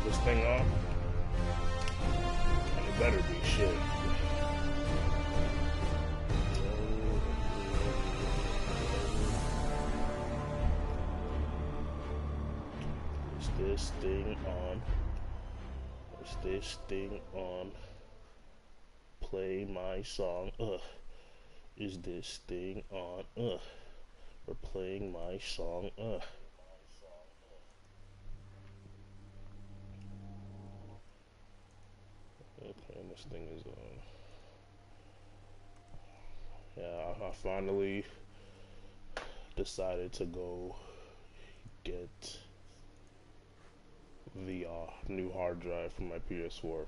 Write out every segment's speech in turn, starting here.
Is this thing on? And it better be shit. Is this thing on? Is this thing on? Play my song. Ugh. Is this thing on? Ugh. We're playing my song. Ugh. Okay, this thing is on. Yeah, I finally decided to go get the new hard drive for my PS4.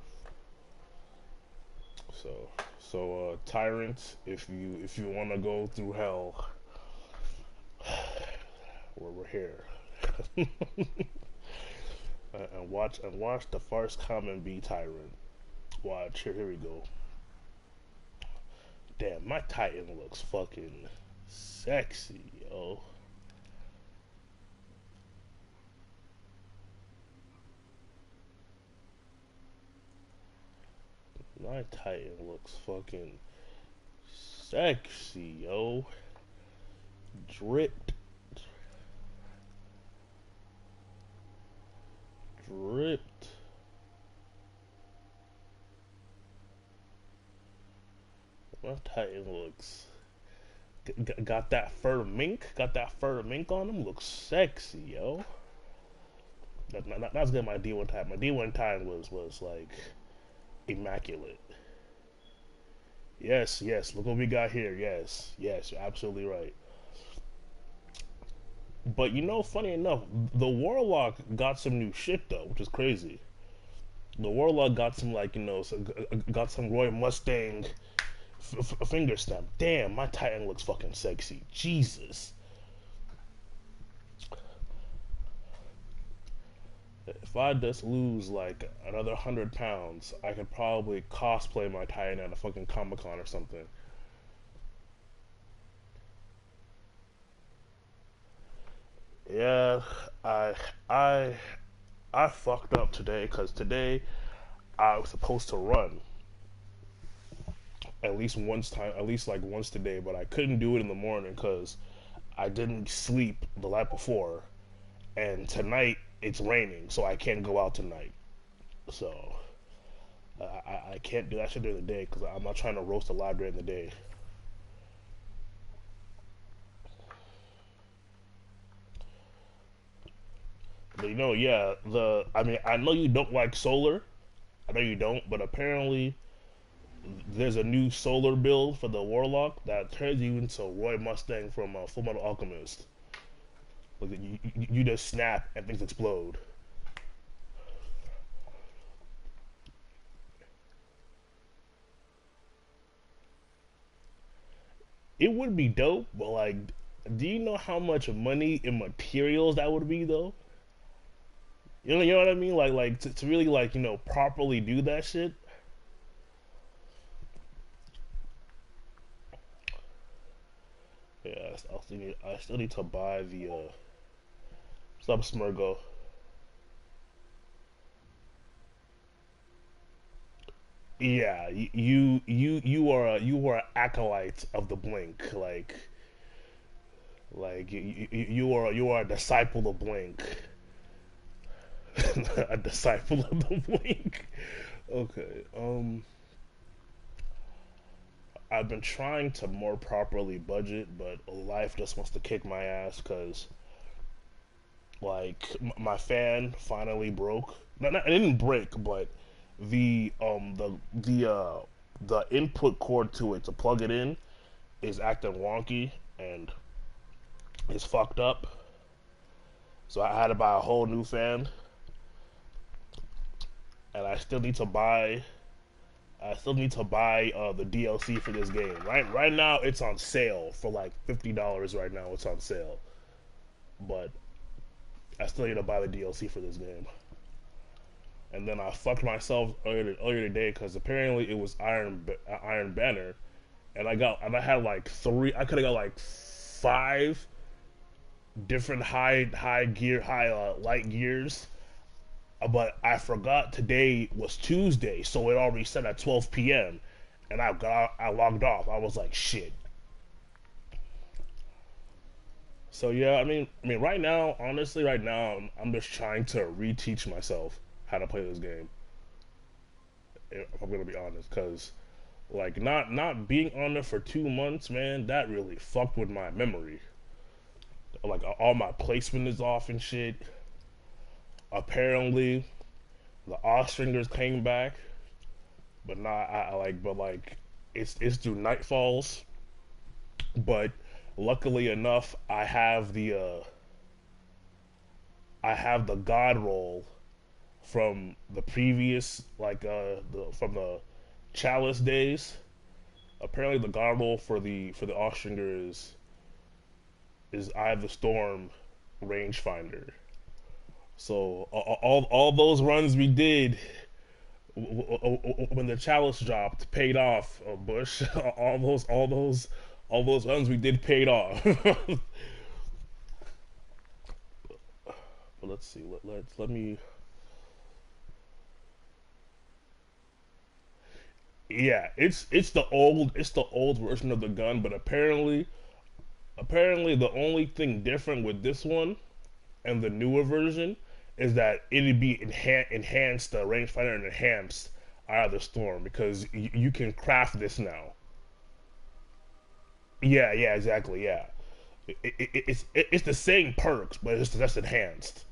So, Tyrant, if you want to go through hell, we're here. and watch the first comment be Tyrant. Watch here we go. Damn, my Titan looks fucking sexy, yo. My Titan looks fucking sexy, yo. Dripped. Dripped. My Titan looks got that fur mink. Got that fur mink on him. Looks sexy, yo. That's good. My D1 Titan. My D1 Titan was like immaculate. Yes, yes. Look what we got here. Yes, yes. You're absolutely right. But funny enough, the Warlock got some new shit though, which is crazy. The Warlock got some got some Roy Mustang finger stamp. Damn, my Titan looks fucking sexy. Jesus. If I just lose like another 100 pounds, I could probably cosplay my Titan at a fucking Comic Con or something. Yeah, I I I fucked up today because today I was supposed to run at least like once today, but I couldn't do it in the morning because I didn't sleep the night before, and tonight it's raining, so I can't go out tonight. So I can't do that shit during the day because I'm not trying to roast a live during the day. But yeah, I know you don't like solar. I know you don't, but apparently there's a new solar build for the Warlock that turns you into Roy Mustang from Full Metal Alchemist. Like you just snap and things explode. It would be dope, but like, do you know how much money in materials that would be though? You know what I mean? Like to really like properly do that shit. Yeah, I still need to buy the Sub Smurgo. Yeah, you are an acolyte of the Blink, like you are a disciple of Blink, a disciple of the Blink. Okay, I've been trying to more properly budget, but life just wants to kick my ass because like my fan finally broke. It didn't break, but the input cord to it to plug it in is acting wonky and it's fucked up. So I had to buy a whole new fan, and I still need to buy the DLC for this game. Right now it's on sale for like $50 right now. It's on sale, but I still need to buy the DLC for this game. And then I fucked myself earlier today because apparently it was Iron Banner, and I had like three. I could have got like five different high light gears but I forgot today was Tuesday, so it already set at 12 p.m. And I logged off. I was like, shit. So yeah, I mean, right now, honestly, right now, I'm just trying to reteach myself how to play this game. If I'm gonna be honest, because like not being on it for 2 months, man, that really fucked with my memory. Like all my placement is off and shit. Apparently, the Ostringers came back, but not but like it's through Nightfalls. But luckily enough, I have the God roll from the previous from the Chalice days. Apparently, the God roll for the Ostringer is Eye of the Storm rangefinder. So all those runs we did when the Chalice dropped paid off. Bush, all those runs we did paid off. But let's see. Let me. Yeah, it's the old version of the gun, but apparently the only thing different with this one and the newer version is that it'd be enhanced, the rangefinder and enhanced Eye of the Storm, because you can craft this now. Yeah, exactly. Yeah, it's the same perks, but it's just enhanced.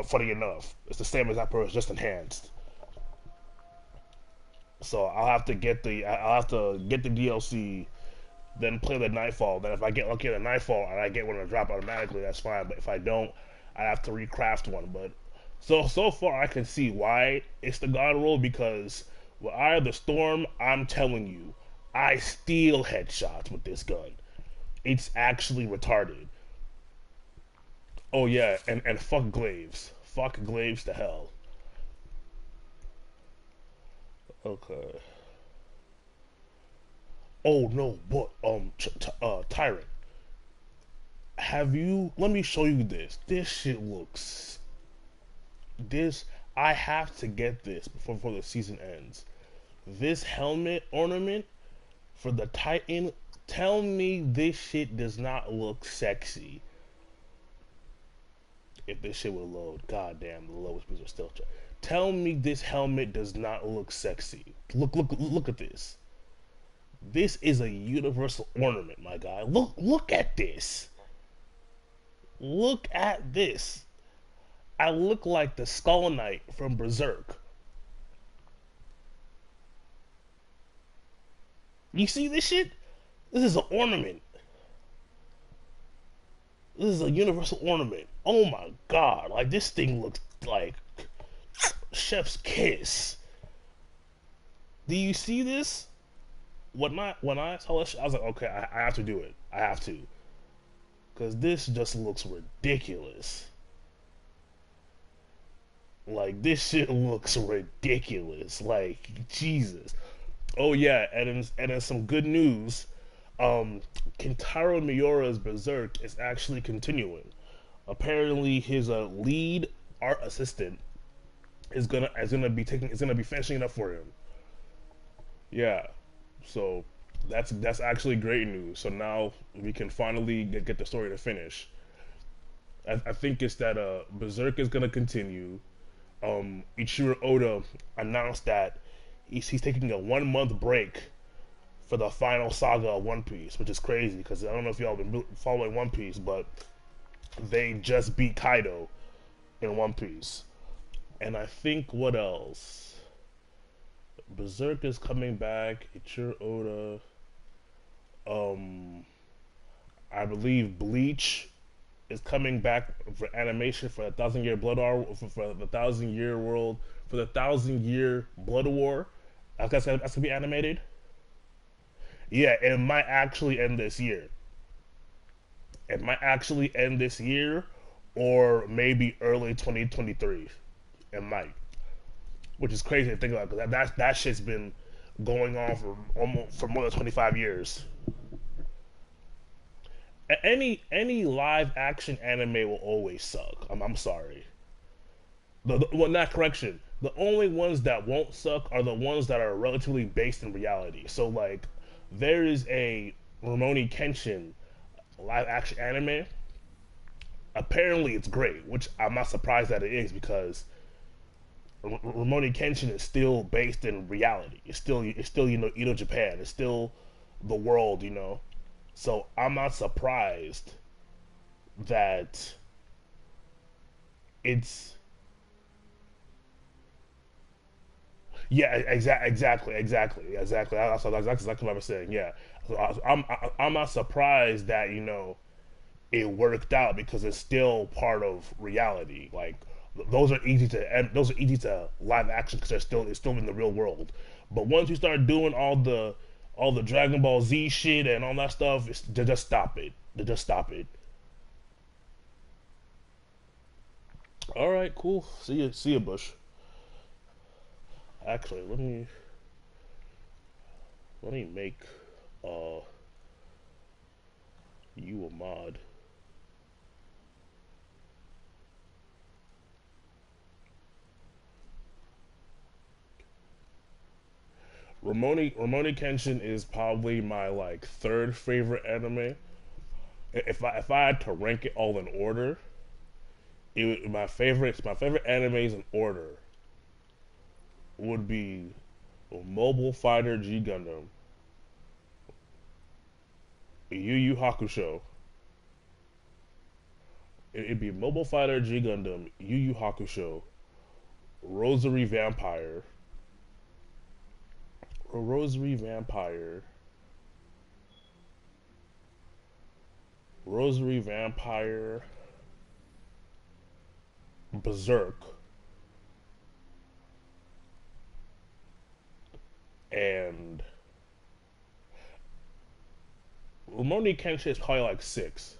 Funny enough, it's the same exact perks, just enhanced. So I'll have to get the DLC, then play the Nightfall. Then if I get lucky at the Nightfall and I get one to drop automatically, that's fine. But if I don't, I have to recraft one. But so far I can see why it's the God roll, because with Eye of the Storm, I'm telling you, I steal headshots with this gun. It's actually retarded. Oh yeah, and fuck Glaives. Fuck Glaives to hell. Okay. Oh no, but Tyrant, have you? Let me show you this. This shit looks. This I have to get this before the season ends. This helmet ornament for the Titan. Tell me this shit does not look sexy. If this shit would load, goddamn, the lowest speeds are still. Tell me this helmet does not look sexy. Look at this. This is a universal ornament, my guy. Look at this. Look at this. I look like the Skull Knight from Berserk. You see this shit? This is an ornament. This is a universal ornament. Oh my god. Like, this thing looks like chef's kiss. Do you see this? When I saw this, I was like, okay, I have to do it. I have to, because this just looks ridiculous. Like, this shit looks ridiculous. Like, Jesus. Oh yeah, and then some good news. Kentaro Miura's Berserk is actually continuing. Apparently, his lead art assistant is gonna be finishing it up for him. Yeah, so that's actually great news. So now we can finally get the story to finish. I think it's that Berserk is gonna continue. Ichiro Oda announced that he's taking a 1 month break for the final saga of One Piece, which is crazy because I don't know if y'all been following One Piece, but they just beat Kaido in One Piece. And I think what else? Berserk is coming back. Ichiro Oda. Um, I believe Bleach is coming back for animation for the Thousand Year Blood War, for the Thousand Year World, for the Thousand Year Blood War. That's gonna be animated. Yeah, it might actually end this year. It might actually end this year, or maybe early 2023. It might, which is crazy to think about because that shit's been going on for more than 25 years. Any live action anime will always suck. I'm sorry. Well, not correction. The only ones that won't suck are the ones that are relatively based in reality. So like, there is a Rurouni Kenshin live action anime. Apparently, it's great, which I'm not surprised that it is because Rurouni Kenshin is still based in reality. It's still Japan. It's still the world, you know. So I'm not surprised that it's yeah, exactly. That's exactly what I was saying. Yeah, so I'm not surprised that it worked out because it's still part of reality. Like those are easy to live action because it's still in the real world. But once you start doing all the Dragon Ball Z shit and all that stuff, just stop it. Just stop it. All right, cool. See you, Bush. Actually, let me make uh you a mod. Rurouni Kenshin is probably my like third favorite anime. If I had to rank it all in order, my favorite animes in order would be Mobile Fighter G Gundam, Yu Yu Hakusho. It'd be Mobile Fighter G Gundam, Yu Yu Hakusho, Rosary Vampire, Rosary Vampire, Rosary Vampire, Berserk, and Rurouni Kenshin is probably like six.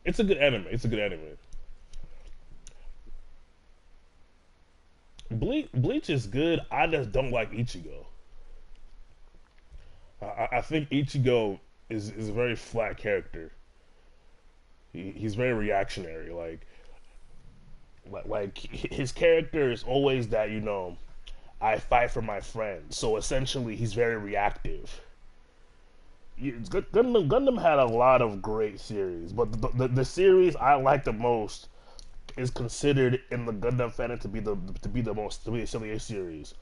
It's a good anime. It's a good anime. Bleach is good. I just don't like Ichigo. I think Ichigo is a very flat character. He's very reactionary. Like his character is always that I fight for my friends. So essentially, he's very reactive. Gundam had a lot of great series, but the series I like the most is considered in the Gundam fandom to be the silliest series.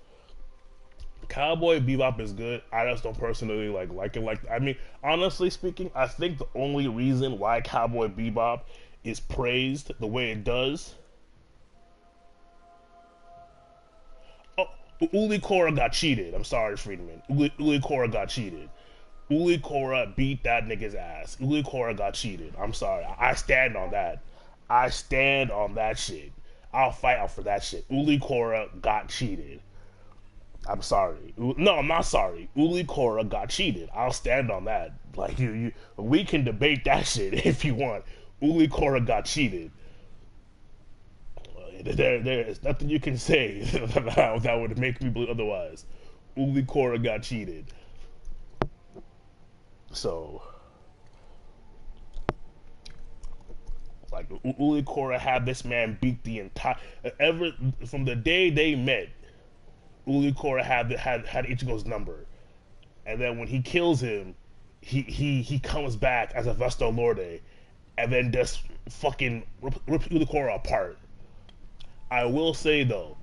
Cowboy Bebop is good. I just don't personally like it. Like I mean, honestly speaking, I think the only reason why Cowboy Bebop is praised the way it does. Oh, Uli Kora got cheated. I'm sorry, Friedman. Uli Kora got cheated. Uli Kora beat that nigga's ass. Uli Kora got cheated. I'm sorry. I stand on that. I stand on that shit. I'll fight out for that shit. Uli Kora got cheated. I'm sorry. No, I'm not sorry. Uli Kora got cheated. I'll stand on that. Like we can debate that shit if you want. Uli Kora got cheated. There is nothing you can say that would make me believe otherwise. Uli Kora got cheated. So, like, Uli Kora had this man beat the entire ever from the day they met. Uli Kora had Ichigo's number, and then when he kills him, he comes back as a Vesto Lorde, and then just fucking rip Uli Kora apart. I will say though,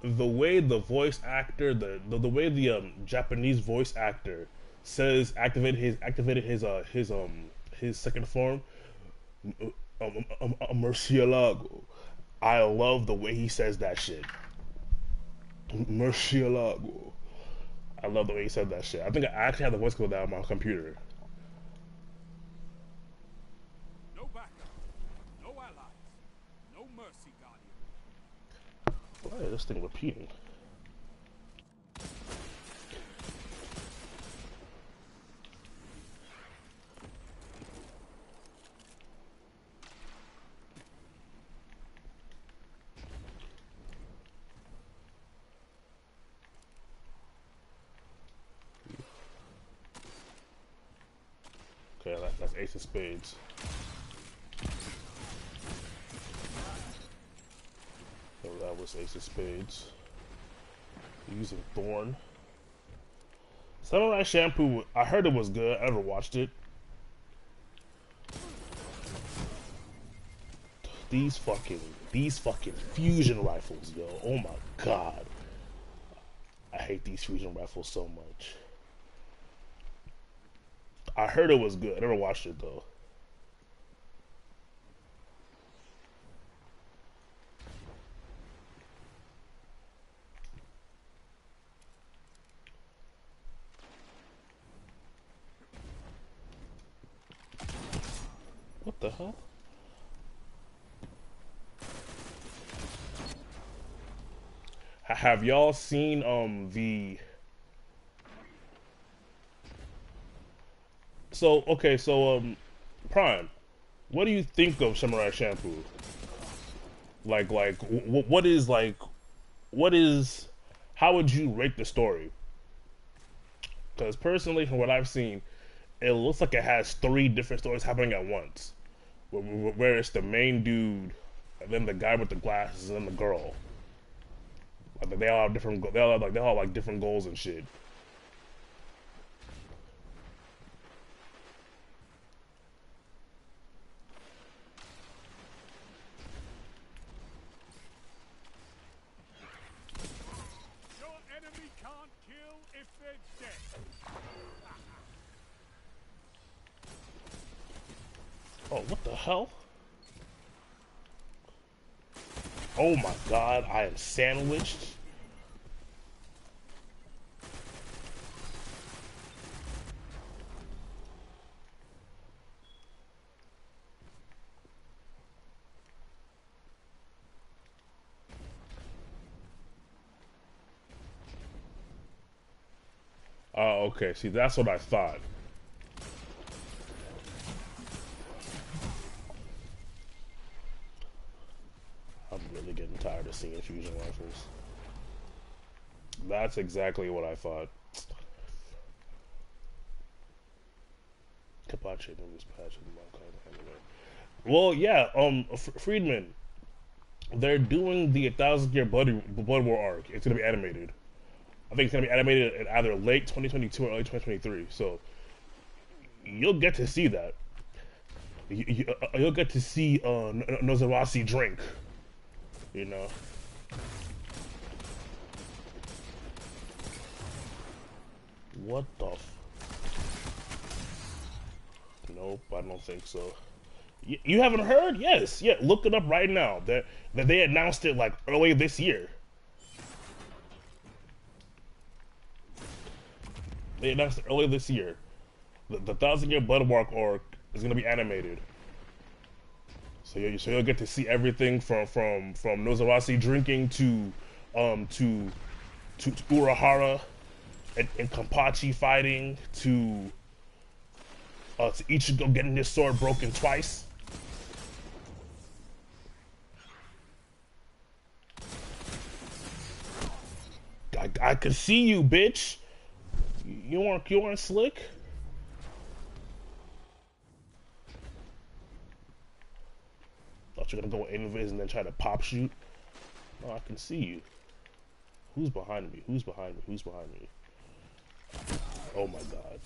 the way the voice actor, the way the Japanese voice actor says activated his second form, Murcielago. I love the way he says that shit. Murcielago. I love the way he said that shit. I think I actually have the voice code out on my computer. No backup, no allies, no mercy, Guardian. Why is this thing repeating? Okay, that's Ace of Spades. So that was Ace of Spades. Using Thorn. Samurai Shampoo, I heard it was good. I never watched it. These fucking fusion rifles, yo. Oh my god. I hate these fusion rifles so much. I heard it was good. I never watched it though. What the hell? Have y'all seen the Prime, what do you think of Samurai Shampoo? What is how would you rate the story? Because personally, from what I've seen, it looks like it has three different stories happening at once. Where it's the main dude, and then the guy with the glasses, and then the girl. Like they all have different. They all have like different goals and shit. Your enemy can't kill if they're dead. Oh, what the hell? Oh my god, I am sandwiched. Oh, okay. See, that's what I thought. I'm really getting tired of seeing fusion rifles. That's exactly what I thought. Kapachi movies patch in my kind of anime. Well, yeah, Friedman, they're doing the 1,000 Year Blood War arc. It's gonna be animated. I think it's gonna be animated in either late 2022 or early 2023. So you'll get to see that. You'll get to see Nozawasi drink. You know. What the? Nope, I don't think so. You haven't heard? Yes, yeah. Look it up right now. That they announced it like early this year. They announced it earlier this year. The 1,000 Year Blood War arc is gonna be animated. So you'll get to see everything from Nozawasi drinking to Urahara and Kampachi fighting to Ichigo getting his sword broken twice. I could see you, bitch. You weren't slick. Thought you were gonna go invis and then try to pop shoot. Oh, I can see you. Who's behind me? Who's behind me? Who's behind me? Oh my god.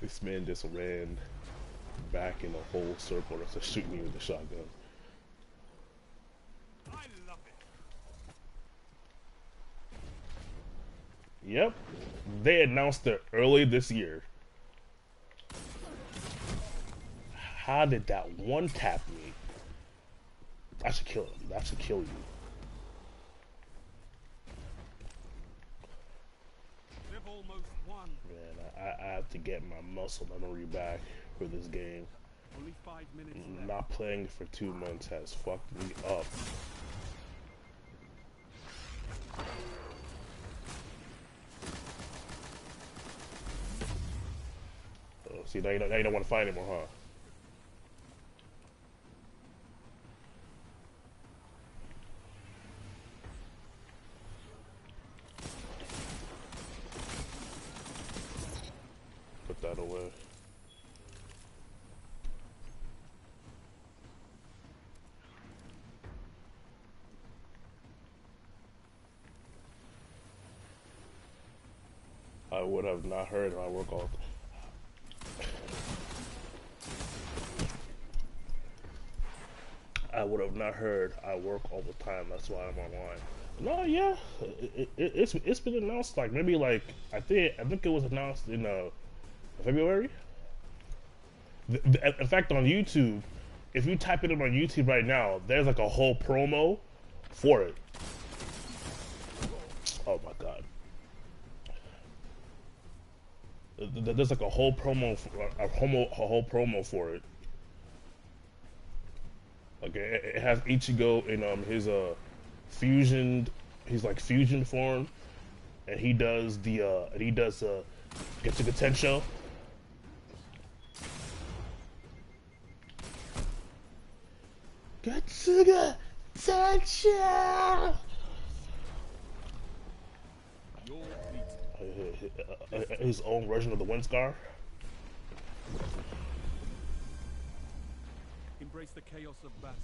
This man just ran back in a whole circle to shoot me with the shotgun. I love it. Yep. They announced it early this year. How did that one tap me? I should kill him. That should kill you. They've almost won. Man, I have to get my muscle memory back for this game. Only 5 minutes left. Not playing for 2 months has fucked me up. Oh, see, now you don't want to fight anymore, huh? Put that away. I would have not heard my work all. I would have not heard I work all the time. That's why I'm online. No, yeah, it's been announced like maybe like I think it was announced in February. In fact, on YouTube, if you type it in on YouTube right now, there's like a whole promo for it. Oh my god. There's like a whole promo, a whole promo for it. Like it has Ichigo in his fusion, he's like fusion form, and he does Getsuga Tensho. Getsuga Tensho. His own version of the Wind Scar. Embrace the chaos of battle.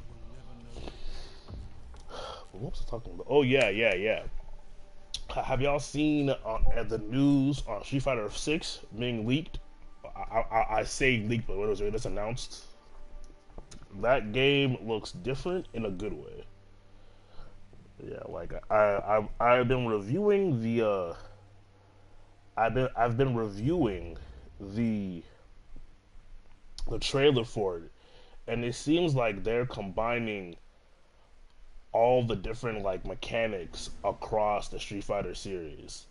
We'll never know. What was I talking about? Oh yeah. Have y'all seen at the news on Street Fighter 6 being leaked? I say leaked, but when it was announced, that game looks different in a good way. Yeah, like I've been reviewing the I've been reviewing the trailer for it, and it seems like they're combining all the different like mechanics across the Street Fighter series.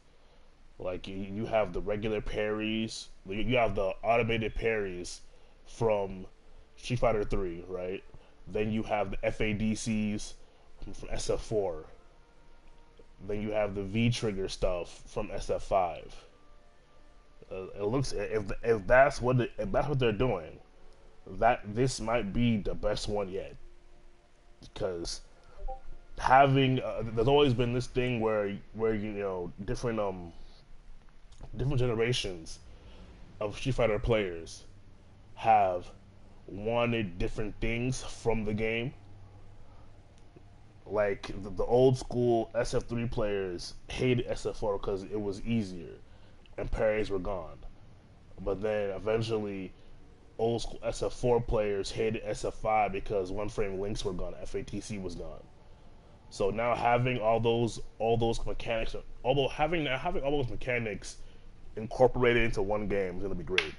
Like you have the regular parries, you have the automated parries from Street Fighter 3, right? Then you have the FADCs from SF4. Then you have the V trigger stuff from SF5. It looks if that's what they're doing, that this might be the best one yet. Because having there's always been this thing where you know different generations of Street Fighter players have wanted different things from the game. Like the old school SF3 players hated SF4 because it was easier and parries were gone. But then eventually, old school SF4 players hated SF5 because one frame links were gone, FATC was gone. So now having all those mechanics, although having all those mechanics incorporated into one game is gonna be great.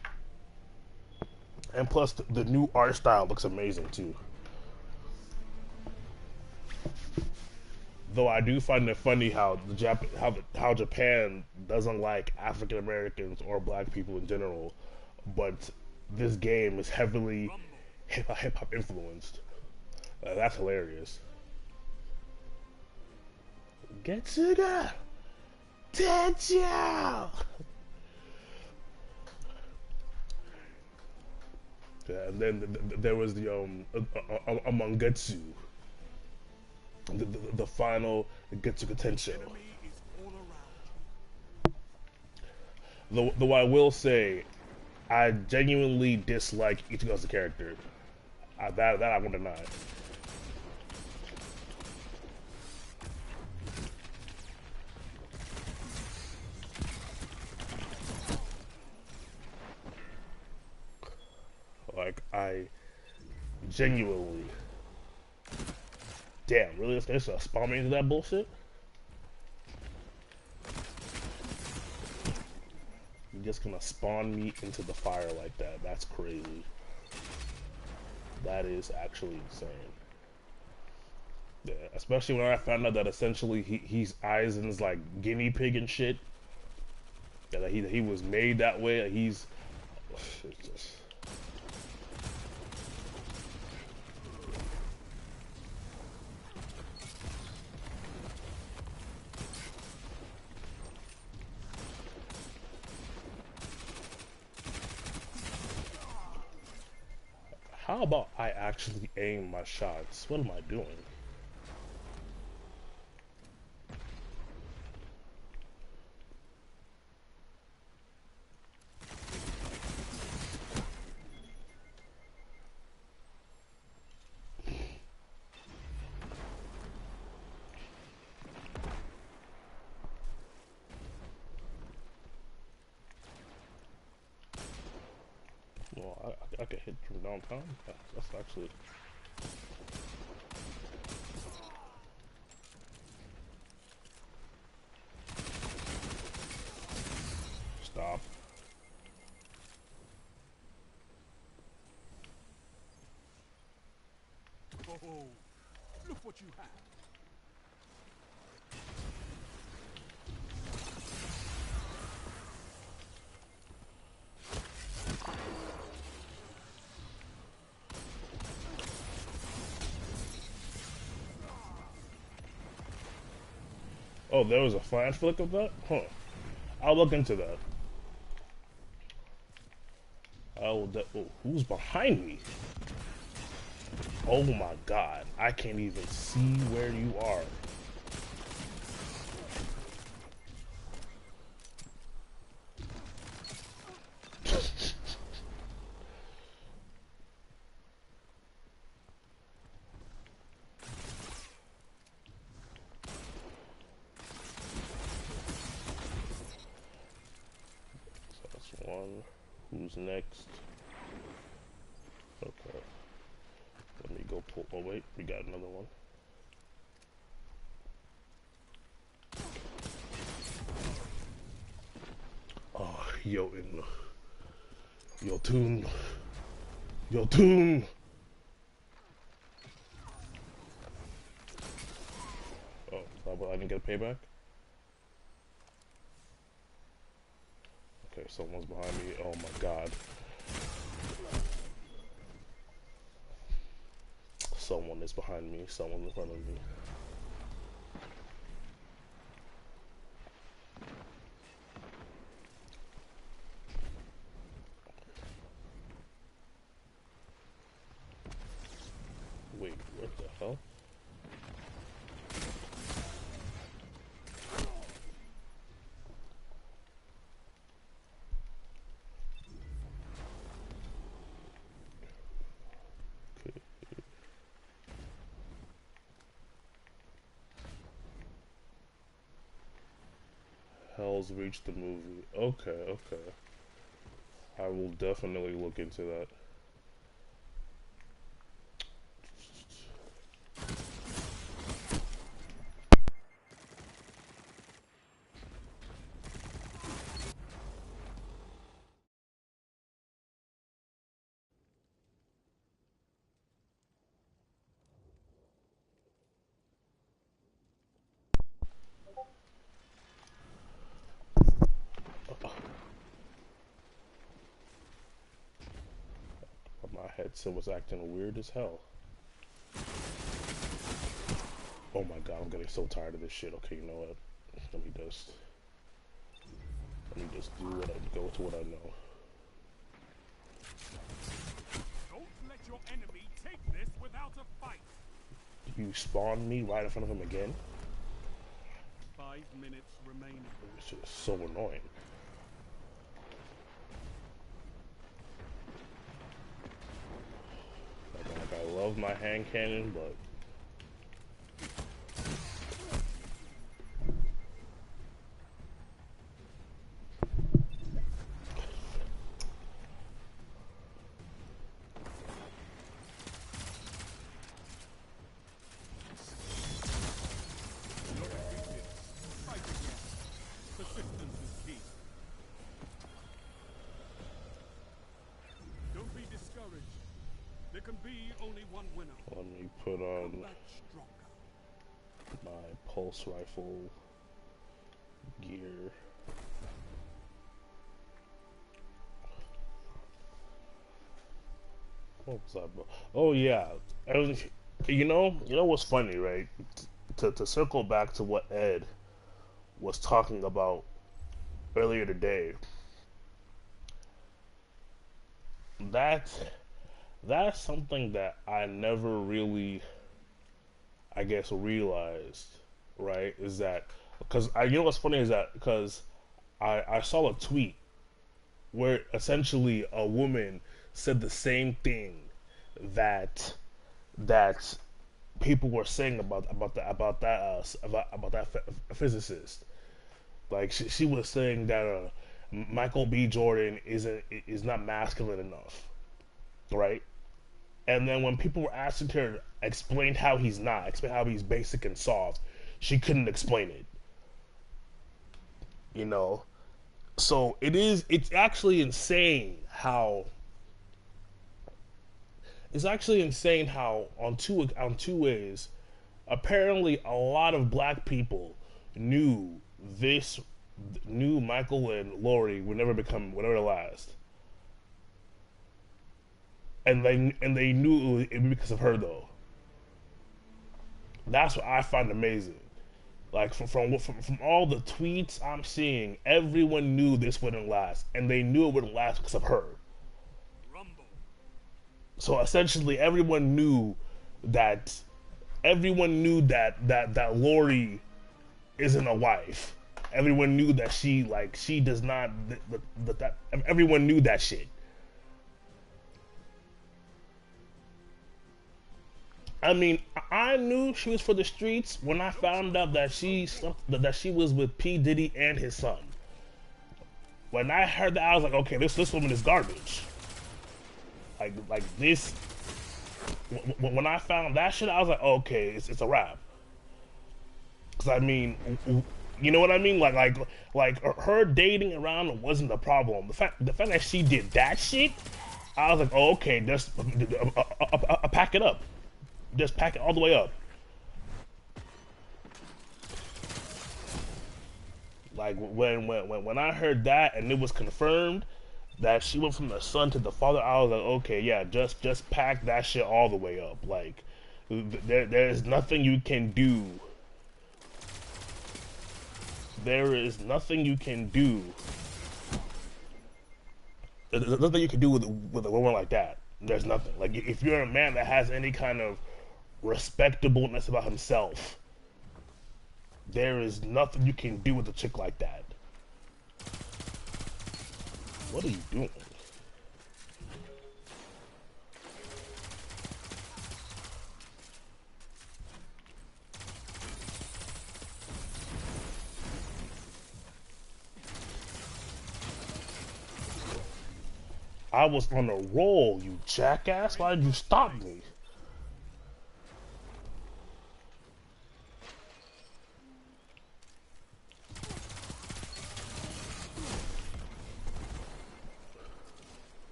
And plus, the new art style looks amazing too. Though I do find it funny how how Japan doesn't like African Americans or Black people in general, but this game is heavily hip hop influenced. That's hilarious. Getsuga Tensho. Yeah, and then there was the Amongetsu, the final Getsuga Tensho. Enemy is all around. Though I will say, I genuinely dislike Ichigo as a character. That I won't deny. Like I genuinely, damn, really, it's gonna spawn me into that bullshit. You're just gonna spawn me into the fire like that. That's crazy. That is actually insane. Yeah, especially when I found out that essentially he's Aizen's like guinea pig and shit. Yeah, that he was made that way. He's it's just. How about I actually aim my shots? What am I doing? I can hit from downtown. That's actually stop. Oh, look what you have. Oh, there was a flash flick of that? Huh. I'll look into that. I will. Oh, who's behind me? Oh my god. I can't even see where you are. So that's one. Who's next? Okay. Let me go pull. Oh, wait. We got another one. Oh, yo, in yo, tune. Yo, tune. Oh, I didn't get a payback? Okay, someone's behind me. Oh my god. Someone is behind me. Someone in front of me. Wait, what the hell? Okay. Hell's Reach the movie. Okay, okay. I will definitely look into that. My headset was acting weird as hell. Oh my god, I'm getting so tired of this shit. Okay, you know what? Let me just do what I go to what I know. Don't let your enemy take this without a fight. You spawned me right in front of him again? 5 minutes remaining. This shit is so annoying. Like, I love my hand cannon, but Not defeated. Fight again. Persistence is key. Don't be discouraged. There can be only one winner. let me put Come on back stronger. my pulse rifle gear. What was that? Oh yeah, I was, you know what's funny, right? To circle back to what Ed was talking about earlier today. That's that's something that I never really, I guess, realized. Right? Is that because you know what's funny is that because I saw a tweet where essentially a woman said the same thing that that people were saying about that physicist. Like she was saying that Michael B. Jordan is not masculine enough, right? And then when people were asking her to explain how he's not, explain how he's basic and soft, she couldn't explain it. You know, so it's actually insane how on two ways apparently a lot of black people knew this knew Michael and Lori would never last, and they knew it was because of her though. That's what I find amazing. Like from all the tweets I'm seeing, everyone knew this wouldn't last, and they knew it wouldn't last because of her. Rumble. So essentially, that that Lori isn't a wife. Everyone knew that she does not that everyone knew that shit. I mean, I knew she was for the streets when I found out that she was with P Diddy and his son. When I heard that, I was like, okay, this woman is garbage. Like this. When I found that shit, I was like, oh, okay, it's a wrap. Cause I mean, you know what I mean? Like her dating around wasn't the problem. The fact that she did that shit, I was like, oh, okay, just pack it up. Just pack it all the way up. Like when I heard that and it was confirmed that she went from the son to the father, I was like, okay, yeah, just pack that shit all the way up. Like there's nothing you can do. There is nothing you can do. There's nothing you can do with a woman like that. There's nothing. Like if you're a man that has any kind of respectableness about himself, there is nothing you can do with a chick like that. What are you doing? I was on a roll, you jackass. Why did you stop me?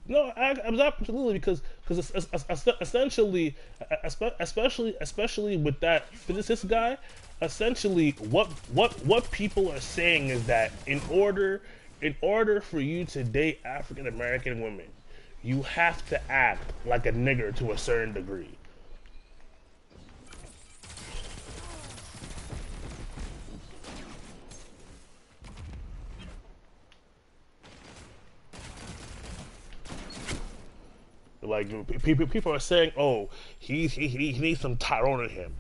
No, I was absolutely because essentially, especially with that physicist guy, essentially what people are saying is that in order for you to date African American women, you have to act like a nigger to a certain degree. Like people are saying, oh, he needs some Tyrone in him.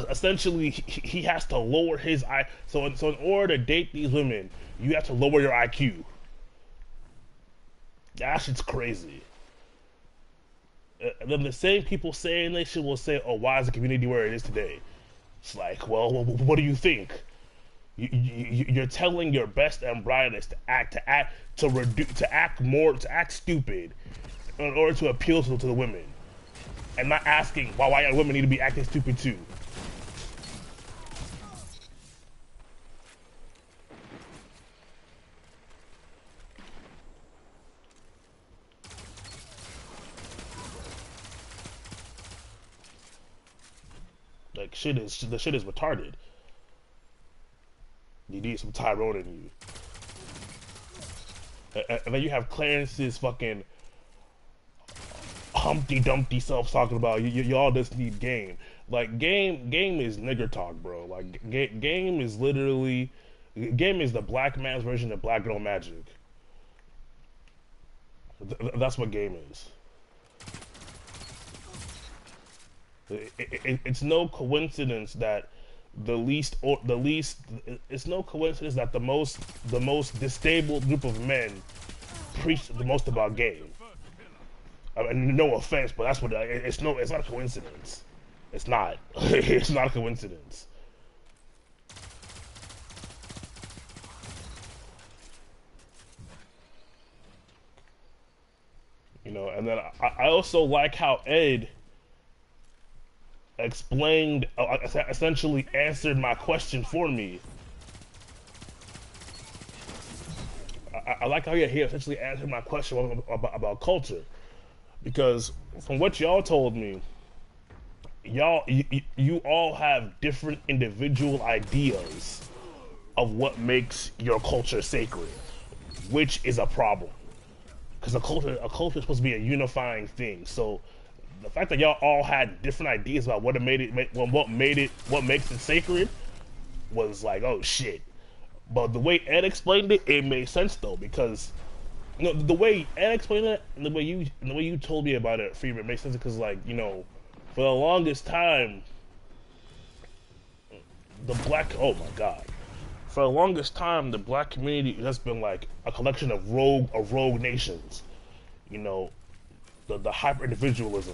Essentially, he has to lower his I. So in order to date these women, you have to lower your IQ. That shit's crazy. And then the same people saying this shit will say, oh, why is the community where it is today? It's like, well, what do you think? You're telling your best and brightest to act stupid in order to appeal to the women, and not asking why women need to be acting stupid too. Like the shit is retarded. You need some Tyrone in you, and then you have Clarence's fucking Humpty Dumpty self talking about y'all just need game. Like game is nigger talk, bro. Like game is literally game is the black man's version of black girl magic. That's what game is. It's no coincidence that it's no coincidence that the most disabled group of men preach the most about game. I mean, no offense, but that's what it's not a coincidence. It's not. It's not a coincidence. You know, and then I also like how Ed explained, essentially answered my question for me. I like how he essentially answered my question about culture, because from what y'all told me, you all have different individual ideas of what makes your culture sacred, which is a problem. Because a culture is supposed to be a unifying thing. So the fact that y'all all had different ideas about what makes it sacred was like, oh shit. But the way Ed explained it, it made sense though, because the way Ed explained it and the way you told me about it, Freeman, makes sense because like for the longest time, the black oh my god, for the longest time, the black community has been like a collection of rogue nations. You know, the hyper individualism.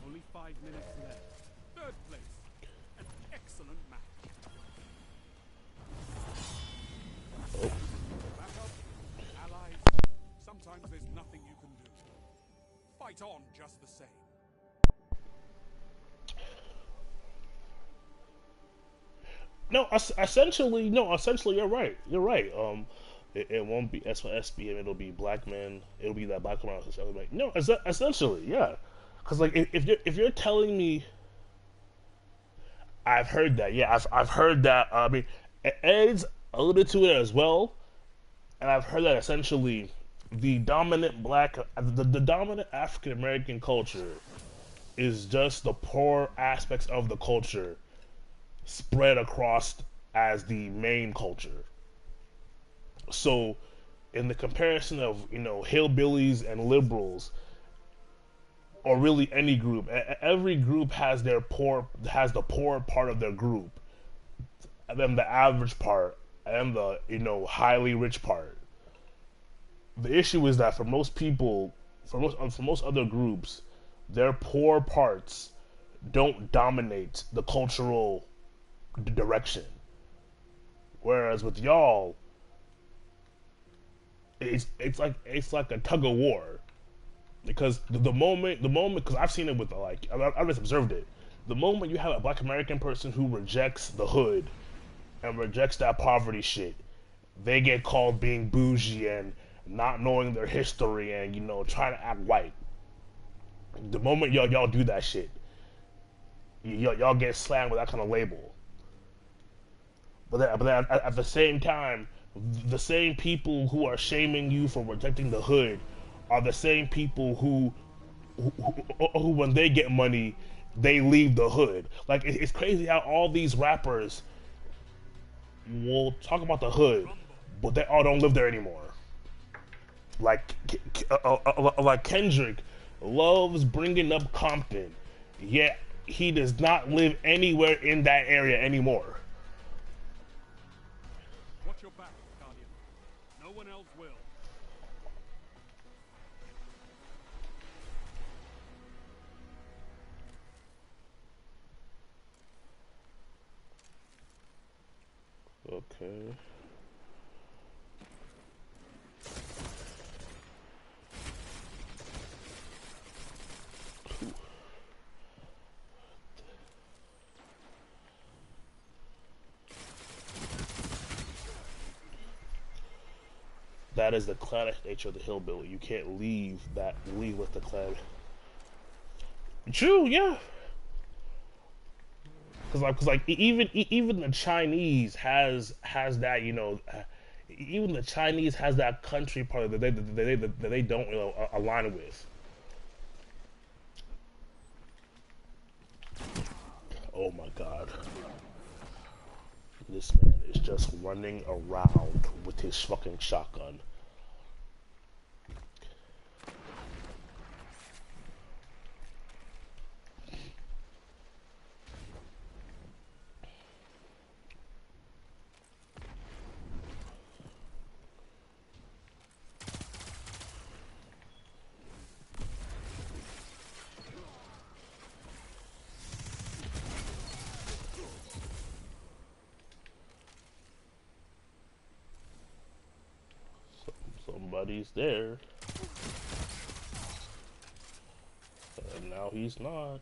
Only 5 minutes left. Third place. An excellent match. Oh. Backup, allies. Sometimes there's nothing you can do. Fight on just the same. No, essentially, no, essentially, you're right. You're right. It won't be SSBM. It'll be black men. It'll be that black man. No, essentially, yeah. Because like, if you're telling me, I've heard that. Yeah, I've heard that. I mean, Ed's alluded to it as well, and I've heard that essentially, the dominant African American culture is just the poor aspects of the culture spread across as the main culture. So, in the comparison of hillbillies and liberals, or really any group, every group has the poor part of their group, and then the average part, and the highly rich part. The issue is that for most people, for most other groups, their poor parts don't dominate the cultural direction. Whereas with y'all, it's like a tug of war, because the moment because I've seen it with I've just observed it. The moment you have a black American person who rejects the hood and rejects that poverty shit, they get called being bougie and not knowing their history and trying to act white. The moment y'all do that shit, y'all get slammed with that kind of label. But then at the same time, the same people who are shaming you for rejecting the hood are the same people who when they get money, they leave the hood. Like it's crazy how all these rappers will talk about the hood, but they all don't live there anymore. Like like Kendrick loves bringing up Compton, yet he does not live anywhere in that area anymore. Watch your back, Guardian. No one else will. Okay. That is the clanic nature of the hillbilly. You can't leave with the clan. True, yeah. Even the Chinese has that even the Chinese has that country part that they don't align with. Oh my god, this man is just running around with his fucking shotgun. Somebody's there. but now he's not.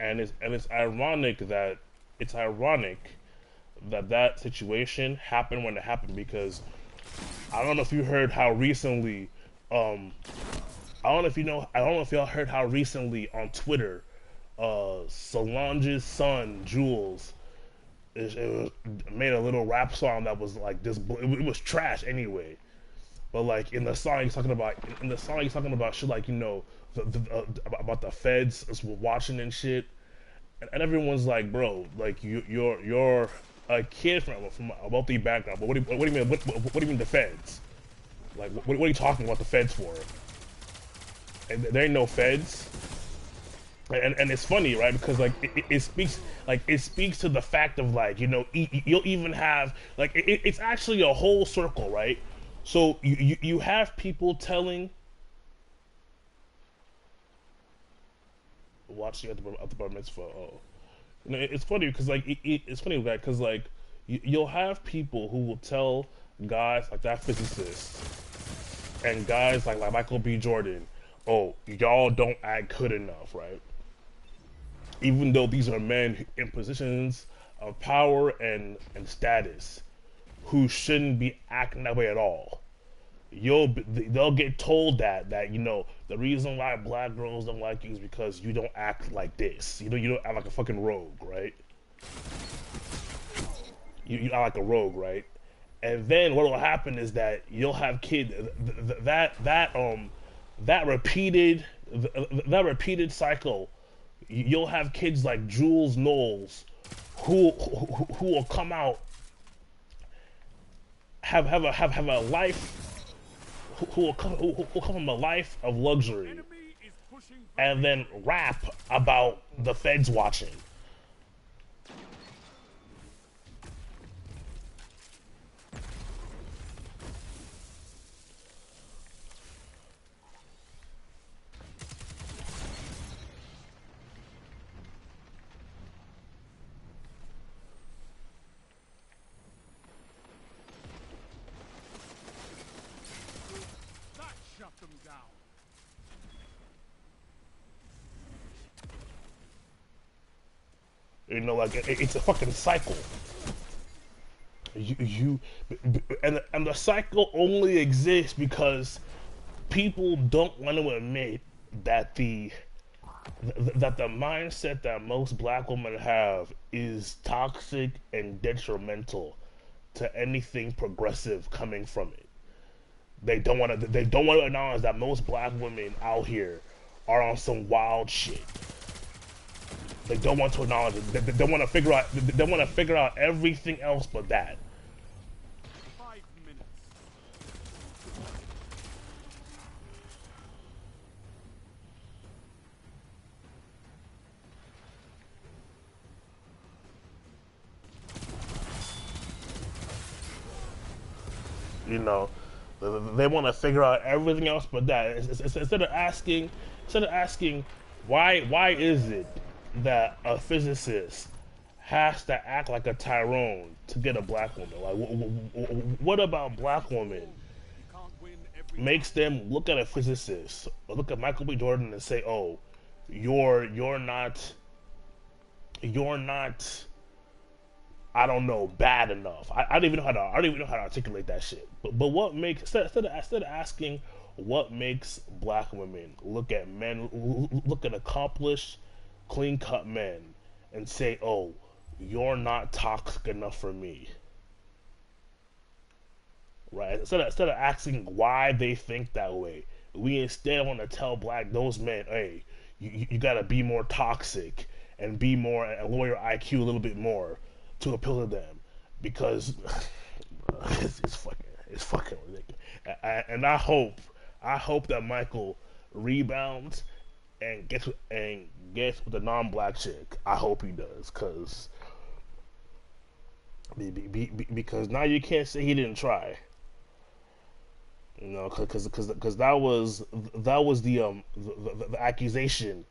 And it's ironic that that situation happened when it happened because I don't know if you heard how recently um I don't know if y'all heard how recently on Twitter Solange's son Jules made a little rap song that was like this. It was trash anyway, but like in the song he's talking about shit like about the feds watching and shit, and everyone's like, bro, like you're a kid from a wealthy background, but what do you mean what do you mean the feds? Like what are you talking about the feds for? And there ain't no feds. And it's funny, right? Because like it speaks to the fact of like you'll even have like it's actually a whole circle, right? So you have people telling watching at the bar mitzvah. Oh, it's funny because like it's funny because like you'll have people who will tell guys like that physicist and guys like Michael B. Jordan, oh, y'all don't act good enough, right? Even though these are men in positions of power and status who shouldn't be acting that way at all. They'll get told that the reason why black girls don't like you is because you don't act like this. You don't act like a fucking rogue, right? You act like a rogue, right? And then what will happen is that you'll have kids that repeated cycle. You'll have kids like Jules Knowles who will come out have a life who will come from a life of luxury and then rap about the feds watching. That shut them down. Like it's a fucking cycle. And the cycle only exists because people don't want to admit that the mindset that most black women have is toxic and detrimental to anything progressive coming from it. They don't want to acknowledge that most black women out here are on some wild shit. They don't want to acknowledge it. They want to figure out. They want to figure out everything else but that. 5 minutes. You know, they want to figure out everything else but that. Instead of asking, why is it that a physicist has to act like a Tyrone to get a black woman? Like, what about black women You can't win every makes them look at a physicist or look at Michael B. Jordan and say, "Oh, you're not." I don't know, bad enough. I don't even know how to articulate that shit. But what makes instead of asking what makes black women look at accomplished, clean cut men and say, "Oh, you're not toxic enough for me." Right? Instead of asking why they think that way, we instead want to tell those men, "Hey, you gotta be more toxic and be more and lower your IQ a little bit more to appeal to them because it's fucking ridiculous." And I hope that Michael rebounds and gets with the non-black chick. I hope he does, because now you can't say he didn't try. Because that was the accusation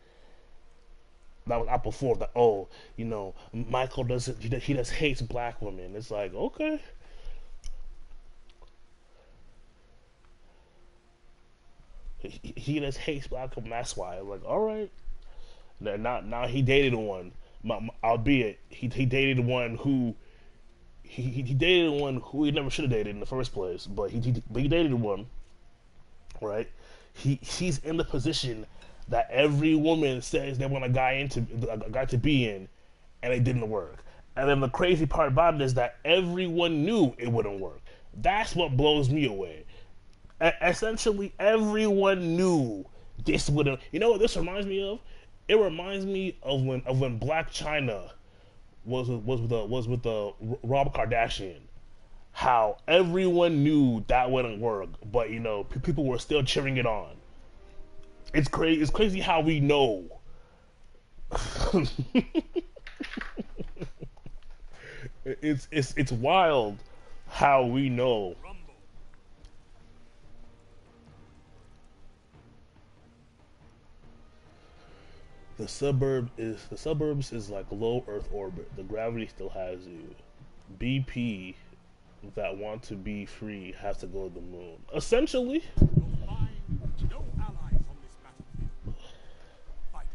that was out before that. Oh, you know, Michael doesn't. He just hates black women. It's like, okay, he just hates black women. That's why. I'm like, all right. Now he dated one. Albeit he dated one who he dated one who he never should have dated in the first place. But he dated one, right? He's in the position that every woman says they want a guy to be in, and it didn't work. And then the crazy part about it is that everyone knew it wouldn't work. That's what blows me away. Essentially, everyone knew this wouldn't. You know what this reminds me of? It reminds me of when Black China was with the Rob Kardashian. How everyone knew that wouldn't work, but you know people were still cheering it on. It's crazy. It's crazy how we know. It's wild how we know. The suburbs is like low Earth orbit. The gravity still has you. BP that want to be free has to go to the moon. Essentially, You'll find no allies on this battlefield. Fight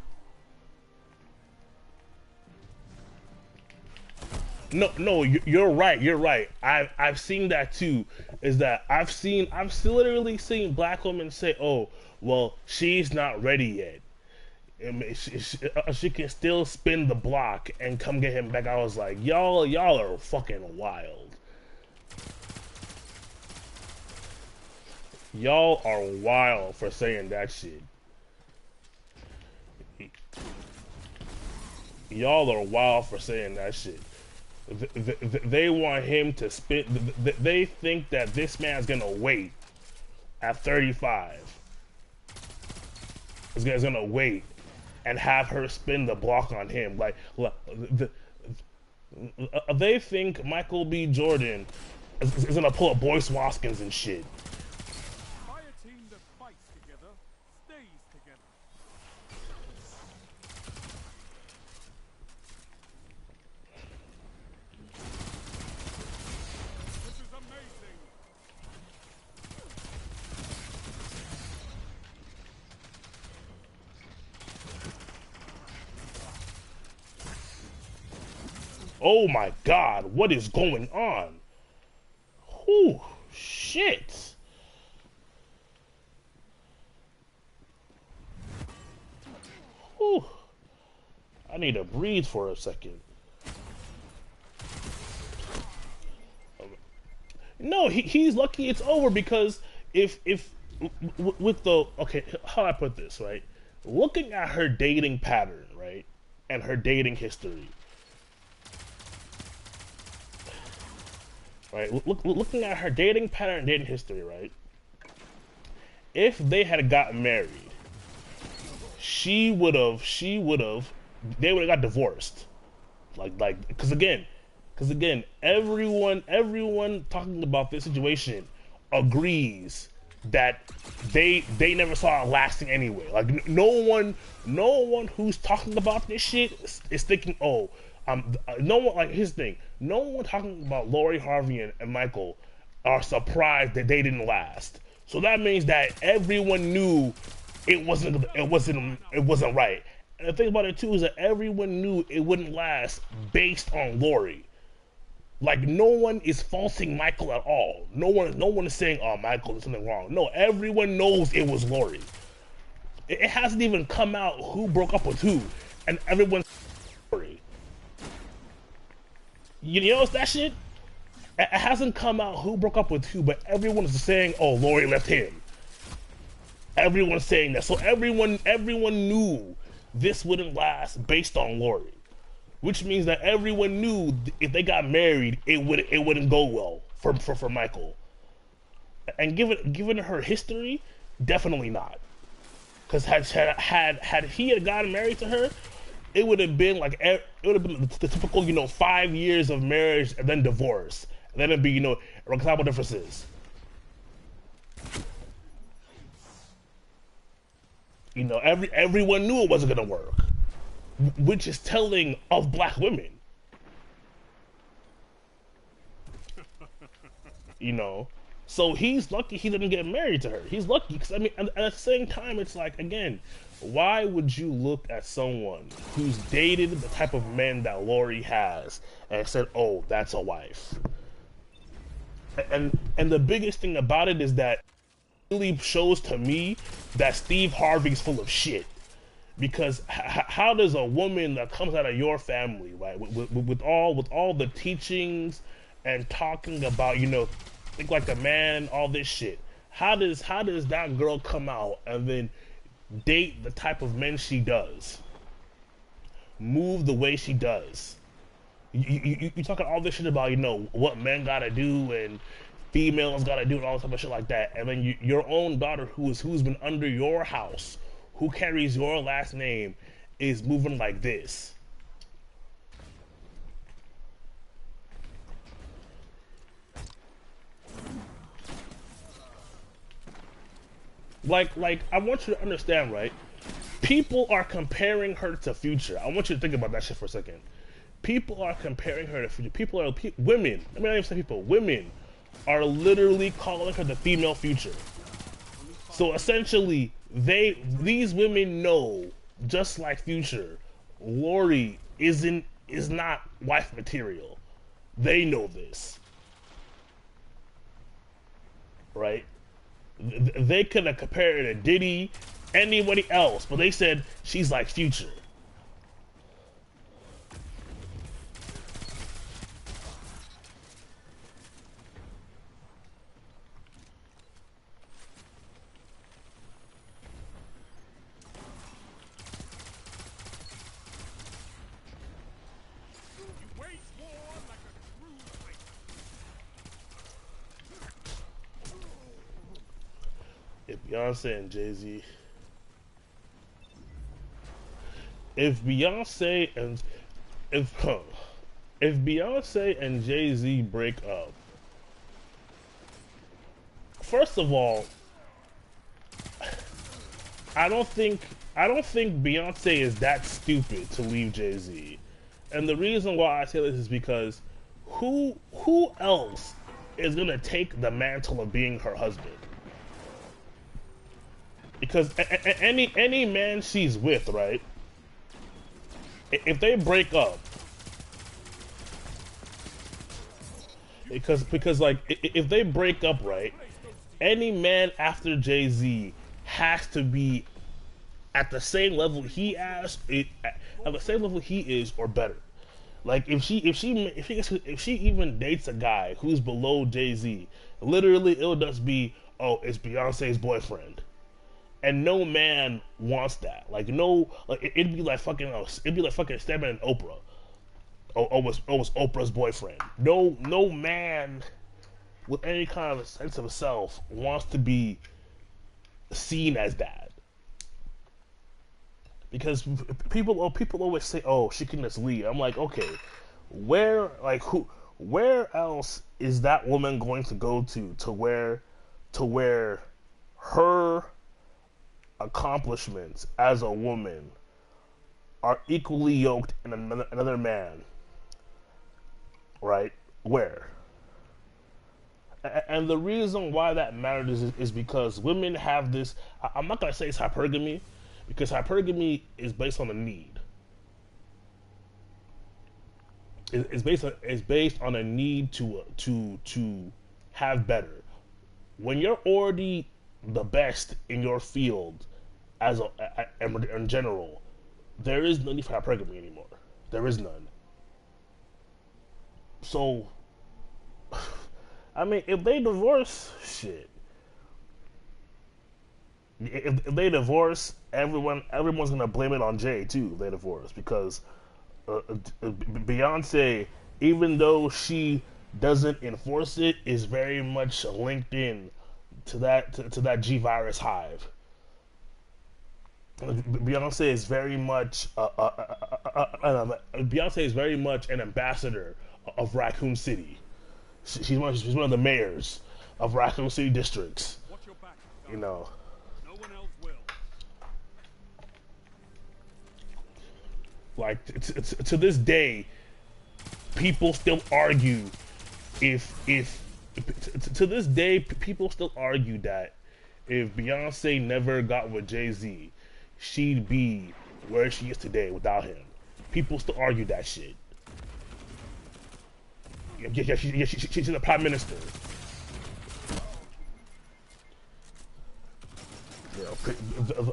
no, you're right. You're right. I've seen that too. Is that I've literally seen black women say, "Oh, well, she's not ready yet. She can still spin the block and come get him back." I was like, y'all are fucking wild. Y'all are wild for saying that shit. Y'all are wild for saying that shit. They want him to spin. They think that this man's gonna wait at 35. Is gonna wait and have her spin the block on him. Like, they think Michael B. Jordan is gonna pull a Boyce Waskins and shit. by a team that fights together, stays together. This is amazing. Oh my god, what is going on? Whew, shit. Whew. I need to breathe for a second. No, he's lucky it's over because if with the okay, how I put this, right? Looking at her dating pattern, right? And her dating history. Right? Looking at her dating pattern and dating history, right? If they had gotten married, they would have got divorced. Because again, everyone talking about this situation agrees that they never saw it lasting anyway. Like no one who's talking about this shit is thinking, oh, no one, like, here's the thing, no one talking about Lori Harvey and Michael are surprised that they didn't last. So that means that everyone knew it wasn't right. And the thing about it too is that everyone knew it wouldn't last based on Lori. Like no one is faulting Michael at all. No one is saying, "Oh, Michael, there's something wrong." No, everyone knows it was Lori. It hasn't even come out who broke up with who, and everyone's Lori. You notice that shit? It hasn't come out who broke up with who, but everyone is saying, "Oh, Lori left him." Everyone's saying that, so everyone knew this wouldn't last based on Lori. Which means that everyone knew if they got married, it wouldn't go well for Michael. And given her history, definitely not. Because had he gotten married to her, it would have been the typical 5 years of marriage and then divorce, and then it'd be reconcilable differences. Everyone knew it wasn't gonna work. which is telling of black women. You know, so he's lucky he didn't get married to her. He's lucky because I mean, at the same time, it's like again, why would you look at someone who's dated the type of men that Lori has and said, "Oh, that's a wife"? And the biggest thing about it is that it really shows to me that Steve Harvey's full of shit. Because how does a woman that comes out of your family, right, with all the teachings and talking about, you know, think like a man, all this shit, how does that girl come out and then date the type of men she does, move the way she does? You talking all this shit about, you know, what men gotta do and females gotta do and all this type of shit like that, and then your own daughter who's been under your house, who carries your last name, is moving like this. Like I want you to understand, right? People are comparing her to Future. I want you to think about that shit for a second. People are comparing her to Future. Women. I mean, I don't even say people. Women are literally calling her the female Future. So essentially, these women know, just like Future, Lori is not wife material. They know this, right? They could have compared her to Diddy, anybody else, but they said she's like Future. You wage war like a true fighter. If Beyonce and Jay-Z, if Beyonce and if if Beyonce and Jay-Z break up, first of all, I don't think Beyonce is that stupid to leave Jay-Z. And the reason why I say this is because who else is gonna take the mantle of being her husband? Because any man she's with, right? If they break up, because like if they break up, right? Any man after Jay-Z has to be at the same level he has, at the same level he is, or better. Like if she even dates a guy who's below Jay-Z, literally it'll just be, oh, it's Beyonce's boyfriend. And no man wants that. Like no, like it'd be like fucking Stedman and Oprah. Was Oprah's boyfriend. No man with any kind of sense of self wants to be seen as that. Because people always say, "Oh, she can just leave." I'm like, okay, where else is that woman going to go to where her accomplishments as a woman are equally yoked in another man, right? Where? And the reason why that matters is because women have this. I'm not gonna say it's hypergamy, because hypergamy is based on a need. It's based on a need to have better. When you're already the best in your field, in general, there is no need for hypergamy anymore. There is none. So, I mean, if they divorce, shit. If they divorce, everyone's gonna blame it on Jay too. If they divorce, because Beyonce, even though she doesn't enforce it, is very much linked in to that G virus hive. Beyonce is very much Beyonce is very much an ambassador of Raccoon City. She's one of the mayors of Raccoon City districts. Watch your back, You know. no one else will. Like to this day, people still argue if to this day people still argue that if Beyonce never got with Jay-Z, she'd be where she is today without him. People still argue that shit. She's the prime minister. You know,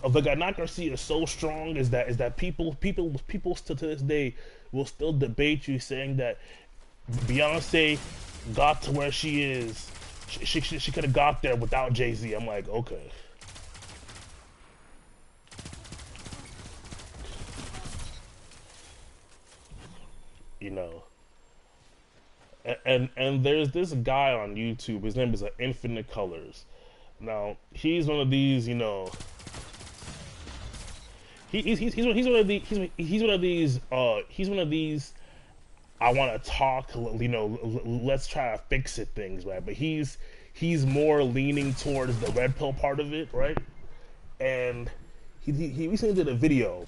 the gynocracy is so strong is that people still to this day will still debate you, saying that Beyonce got to where she is. She could have got there without Jay-Z. I'm like, okay. You know. And there's this guy on YouTube. His name is Infinite Colors. Now he's one of these, you know. He's one of these. I want to talk, you know. Let's try to fix it things, right? But he's more leaning towards the red pill part of it, right? And he recently did a video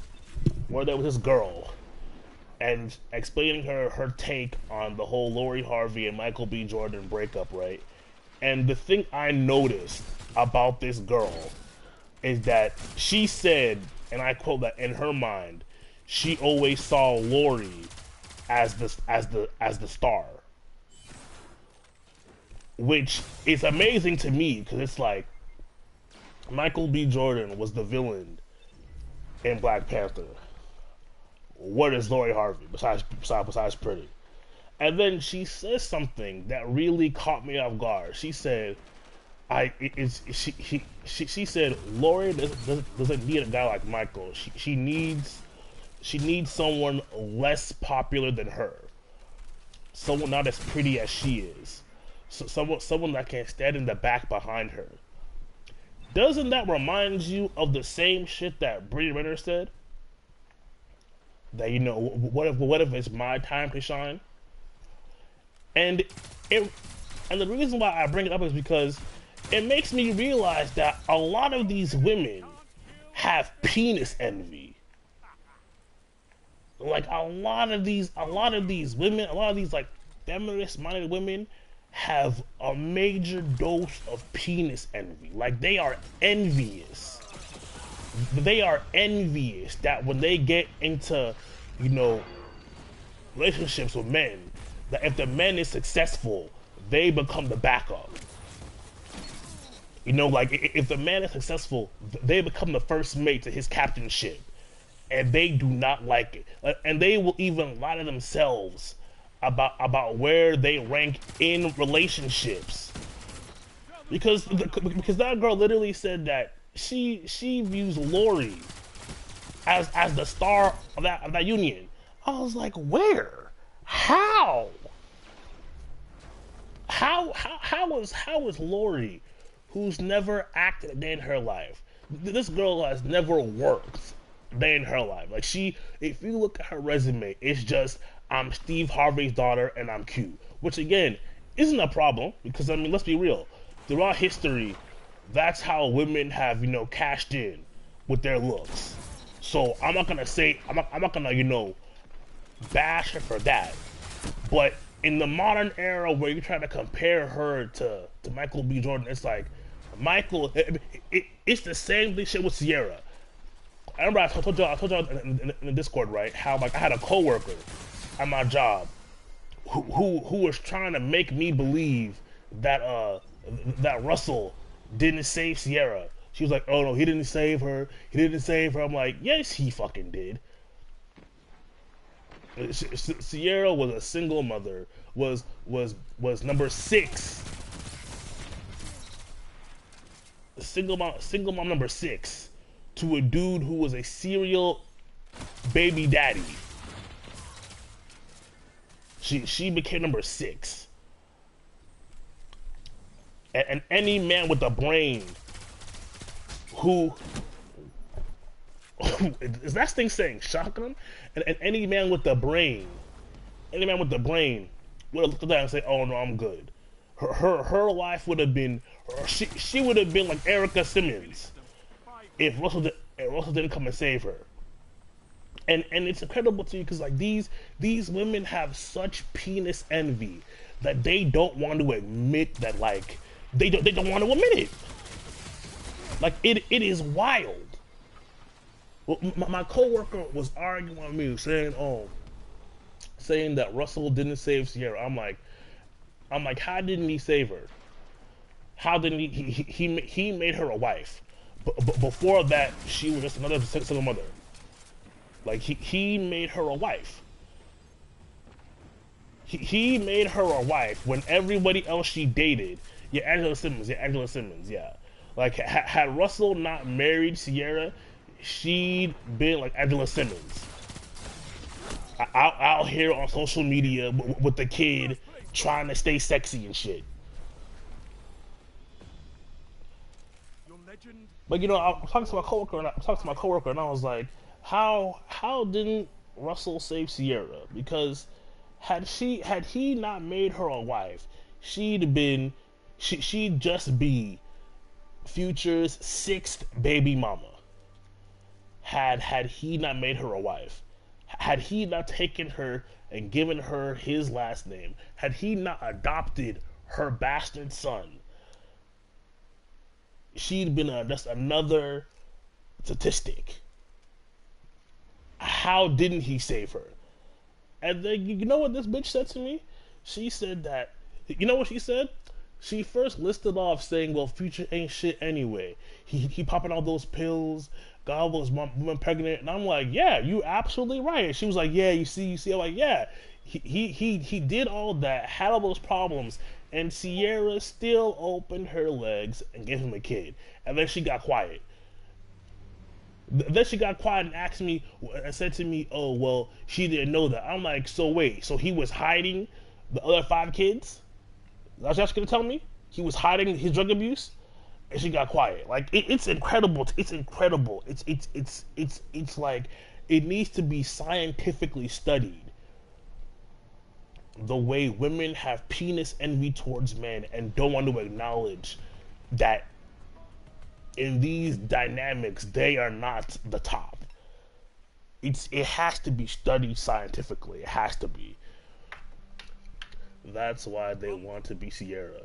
where there was this girl and explaining her take on the whole Lori Harvey and Michael B. Jordan breakup, right? And the thing I noticed about this girl is that she said, and I quote, that in her mind, she always saw Lori as the star, which is amazing to me because it's like Michael B. Jordan was the villain in Black Panther. What is Lori Harvey besides pretty? And then she says something that really caught me off guard. She said, she said Lori doesn't need a guy like Michael. She needs someone less popular than her, someone not as pretty as she is, so someone that can stand in the back behind her. Doesn't that remind you of the same shit that Brittany Renner said? That, you know, what if it's my time to shine? And the reason why I bring it up is because it makes me realize that a lot of these women have penis envy. Like a lot of these women, a lot of these like feminist-minded women have a major dose of penis envy. Like they are envious. They are envious that when they get into, you know, relationships with men, that if the man is successful, they become the backup. You know, like if the man is successful, they become the first mate to his captainship, and they do not like it. And they will even lie to themselves about where they rank in relationships, because that girl literally said that she views Lori as the star of that union. I was like, where? How is Lori, who's never acted a day in her life, this girl has never worked a day in her life. Like if you look at her resume, it's just, I'm Steve Harvey's daughter and I'm cute. Which again, isn't a problem, because I mean, let's be real. Throughout history, that's how women have, you know, cashed in with their looks. So I'm not gonna, you know, bash her for that. But in the modern era where you're trying to compare her to Michael B. Jordan, it's like, Michael, it's the same thing shit with Sierra. I remember I told y'all in the Discord, right, how like I had a coworker at my job who was trying to make me believe that that Russell didn't save Sierra. She was like, oh no, he didn't save her. He didn't save her. I'm like, yes, he fucking did. Sierra was a single mother, was number 6. Single mom number 6 to a dude who was a serial baby daddy. She became number 6. And any man with a brain who is that thing saying shotgun? And any man with a brain would have looked at that and say, "Oh no, I'm good." Her life would have been, she would have been like Erica Simmons if Russell didn't come and save her. and it's incredible to you because like these women have such penis envy that they don't want to admit that like they don't want to admit it. Like it is wild. Well, my coworker was arguing with me saying, "Oh, saying that Russell didn't save Sierra." I'm like, how didn't he save her? How didn't he made her a wife? But before that, she was just another single mother. Like he made her a wife. He made her a wife when everybody else she dated. Yeah, Angela Simmons. Yeah, Angela Simmons. Yeah. Like had Russell not married Sierra, she'd been like Angela Simmons. Out here on social media with the kid trying to stay sexy and shit. Your legend. But you know, I was talking to my coworker, and I was like, how didn't Russell save Sierra? Because had he not made her a wife, she'd just be Future's sixth baby mama. Had he not made her a wife, had he not taken her and given her his last name, had he not adopted her bastard son, she'd been just another statistic. How didn't he save her? And then you know what this bitch said to me? She said that, you know what she said? She first listed off saying, well, Future ain't shit anyway. He popping all those pills, got all those women pregnant. And I'm like, yeah, you absolutely right. And she was like, yeah, you see. I'm like, yeah, he did all that, had all those problems, and Sierra still opened her legs and gave him a kid. And then she got quiet. Then she got quiet and asked me and said to me, "Oh well, she didn't know that." I'm like, "So wait, so he was hiding the other 5 kids?" That's what you're gonna tell me? He was hiding his drug abuse, and she got quiet. Like it's incredible. It's incredible. It's like it needs to be scientifically studied. The way women have penis envy towards men and don't want to acknowledge that in these dynamics they are not the top. It has to be studied scientifically. It has to be. That's why they want to be Sierra.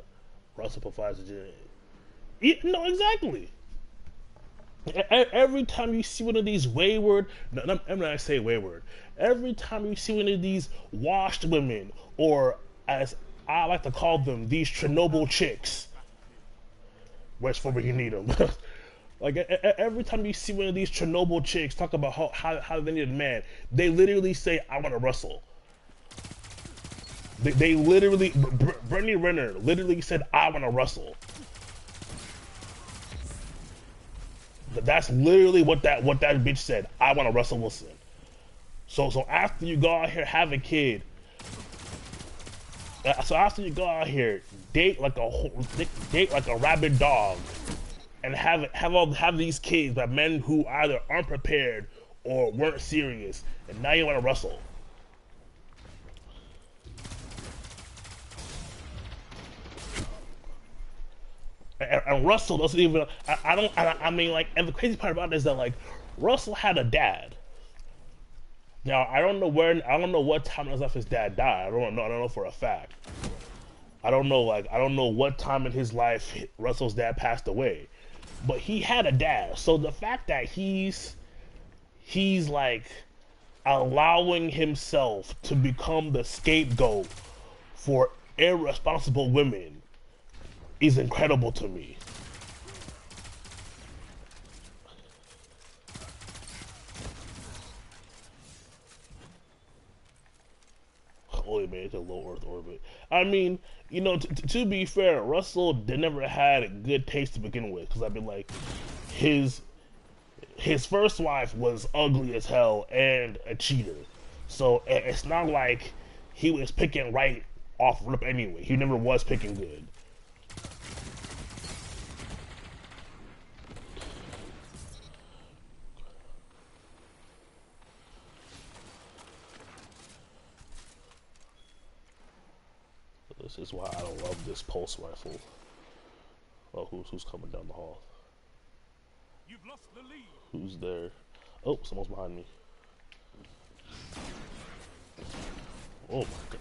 Russell provides it. No, exactly. Every time you see one of these wayward, no, I'm not say wayward. Every time you see one of these washed women, or as I like to call them, these Chernobyl chicks. Where's for where you need them? Like every time you see one of these Chernobyl chicks talk about how they need a man, they literally say, "I want to Russell." They literally, Brittany Renner literally said, "I want to Russell." That's literally what that bitch said. "I want to Russell Wilson." So after you go out here, have a kid. So after you go out here, date like a rabid dog, and have these kids by men who either aren't prepared or weren't serious, and now you want to Russell. And Russell doesn't even. I mean, like, and the crazy part about it is that like Russell had a dad. Now I don't know what time in his life his dad died. I don't know for a fact. I don't know what time in his life Russell's dad passed away. But he had a dad. So the fact that he's like allowing himself to become the scapegoat for irresponsible women is incredible to me. Only made it to low Earth orbit. I mean, you know, to be fair, Russell never had good taste to begin with. Because I've been like, his first wife was ugly as hell and a cheater. So it's not like he was picking right off rip anyway. He never was picking good. This is why I don't love this pulse rifle. Oh, who's coming down the hall? You've lost the lead. Who's there? Oh, someone's behind me. Oh my god.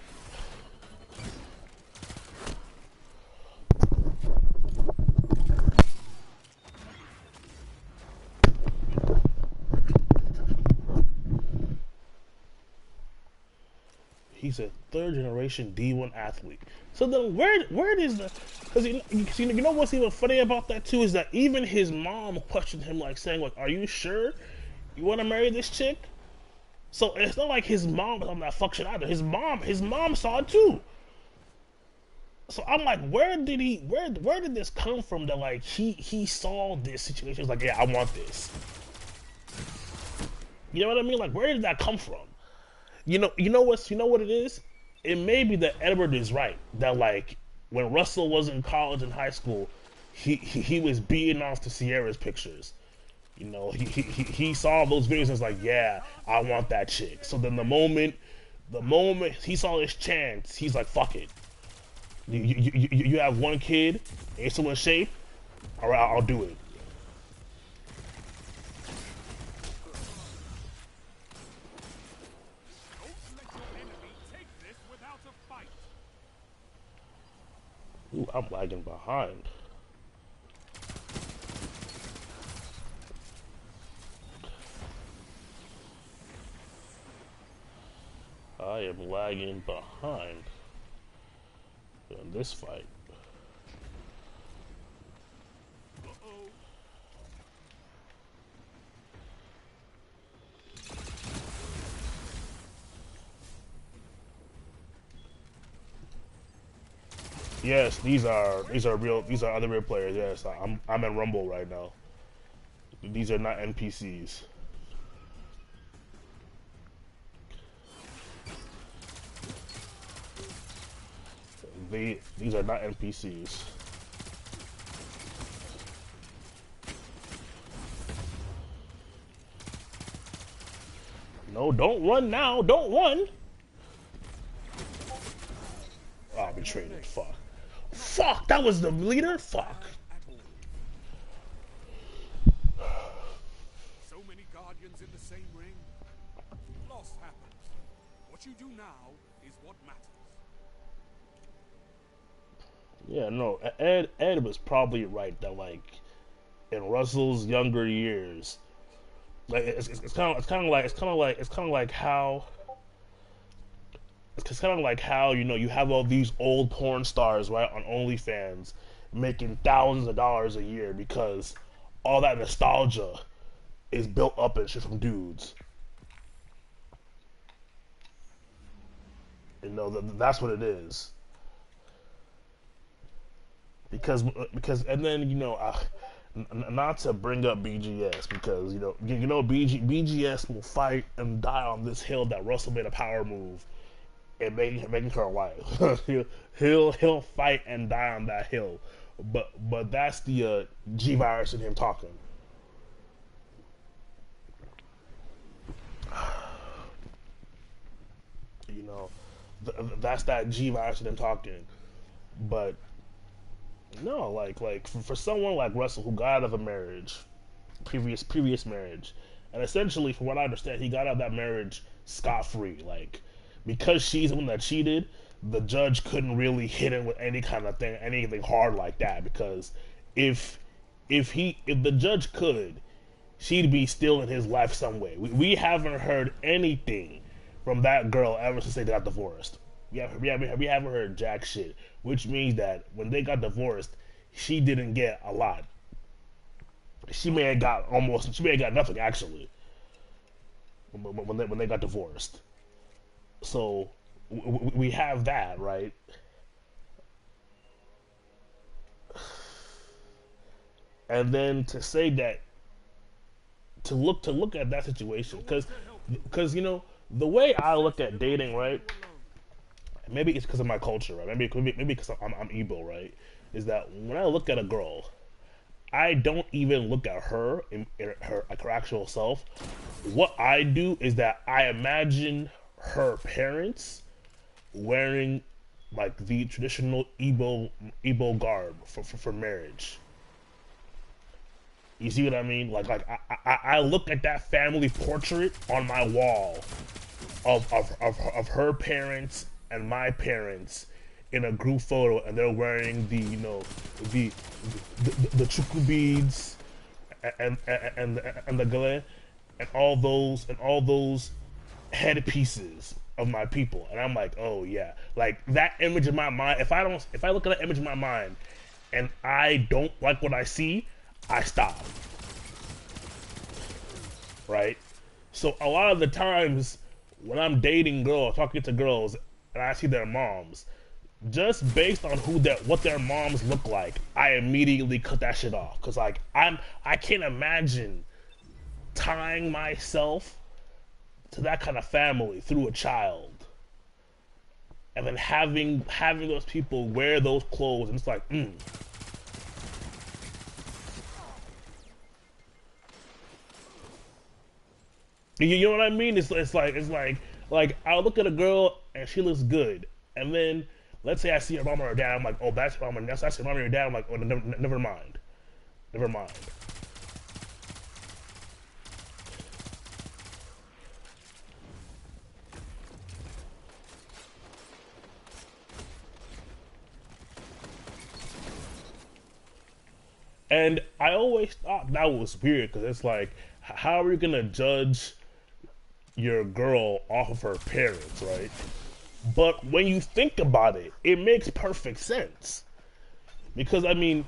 He's a third generation D1 athlete. So then where is the? Because you know what's even funny about that too is that even his mom questioned him, like saying like, "Are you sure you want to marry this chick?" So it's not like his mom was on that fuck shit either. His mom saw it too. So I'm like, where did this come from? That like he saw this situation, he was like, yeah, I want this. You know what I mean? Like, where did that come from? You know what it is? It may be that Edward is right. That like when Russell was in college and high school, he was beating off to Sierra's pictures. He saw those videos and was like, yeah, I want that chick. So then the moment he saw his chance, he's like, fuck it. You have one kid, and you're still in shape. All right, I'll do it. Don't let your enemy take this without a fight. Ooh, I'm lagging behind. I am lagging behind in this fight. Uh-oh. Yes, these are other real players. Yes, I'm in Rumble right now. These are not NPCs. These are not NPCs. No, don't run now. Don't run. Oh, I betrayed it. Fuck. Fuck, that was the leader? Fuck. At all. So many guardians in the same ring. Loss happens. What you do now is what matters. Yeah, no, Ed was probably right that like in Russell's younger years, like it's kind of like how you have all these old porn stars right on OnlyFans making thousands of dollars a year because all that nostalgia is built up and shit from dudes. That's what it is. Because and then not to bring up BGS because BGS will fight and die on this hill that Russell made a power move and making her wife. he'll fight and die on that hill, but that's the G virus in him talking. You know, that's that G virus in him talking, but. No, like for someone like Russell who got out of a marriage, previous marriage, and essentially, from what I understand, he got out of that marriage scot free. Like because she's the one that cheated, the judge couldn't really hit him with any kind of thing, anything hard like that. Because if if the judge could, she'd be still in his life some way. We haven't heard anything from that girl ever since they got divorced. We haven't heard jack shit, which means that when they got divorced, she didn't get a lot. She may have got nothing actually when they got divorced. So we have that, right? And then to say that to look at that situation, because the way I look at dating, right? Maybe it's because of my culture, right? Maybe because I'm Igbo, right? Is that when I look at a girl, I don't even look at her in her like her actual self. What I do is that I imagine her parents wearing like the traditional Igbo garb for marriage. You see what I mean? Like I look at that family portrait on my wall, of her parents and my parents in a group photo, and they're wearing the the the chuku beads and the gale and all those headpieces of my people, and I'm like, oh yeah, like that image in my mind. If I look at that image in my mind, and I don't like what I see, I stop. Right? So a lot of the times when I'm dating girls, talking to girls, and I see their moms, just based on what their moms look like, I immediately cut that shit off. Cause like I can't imagine tying myself to that kind of family through a child, and then having those people wear those clothes, and it's like, You know what I mean? It's like I'll look at a girl and she looks good, and then let's say I see her mom or her dad. I'm like, oh, that's your mom. That's your mom or your dad. I'm like, oh, never mind, never mind. And I always thought that was weird because it's like, how are you gonna judge your girl off of her parents, right? But when you think about it, it makes perfect sense. Because I mean,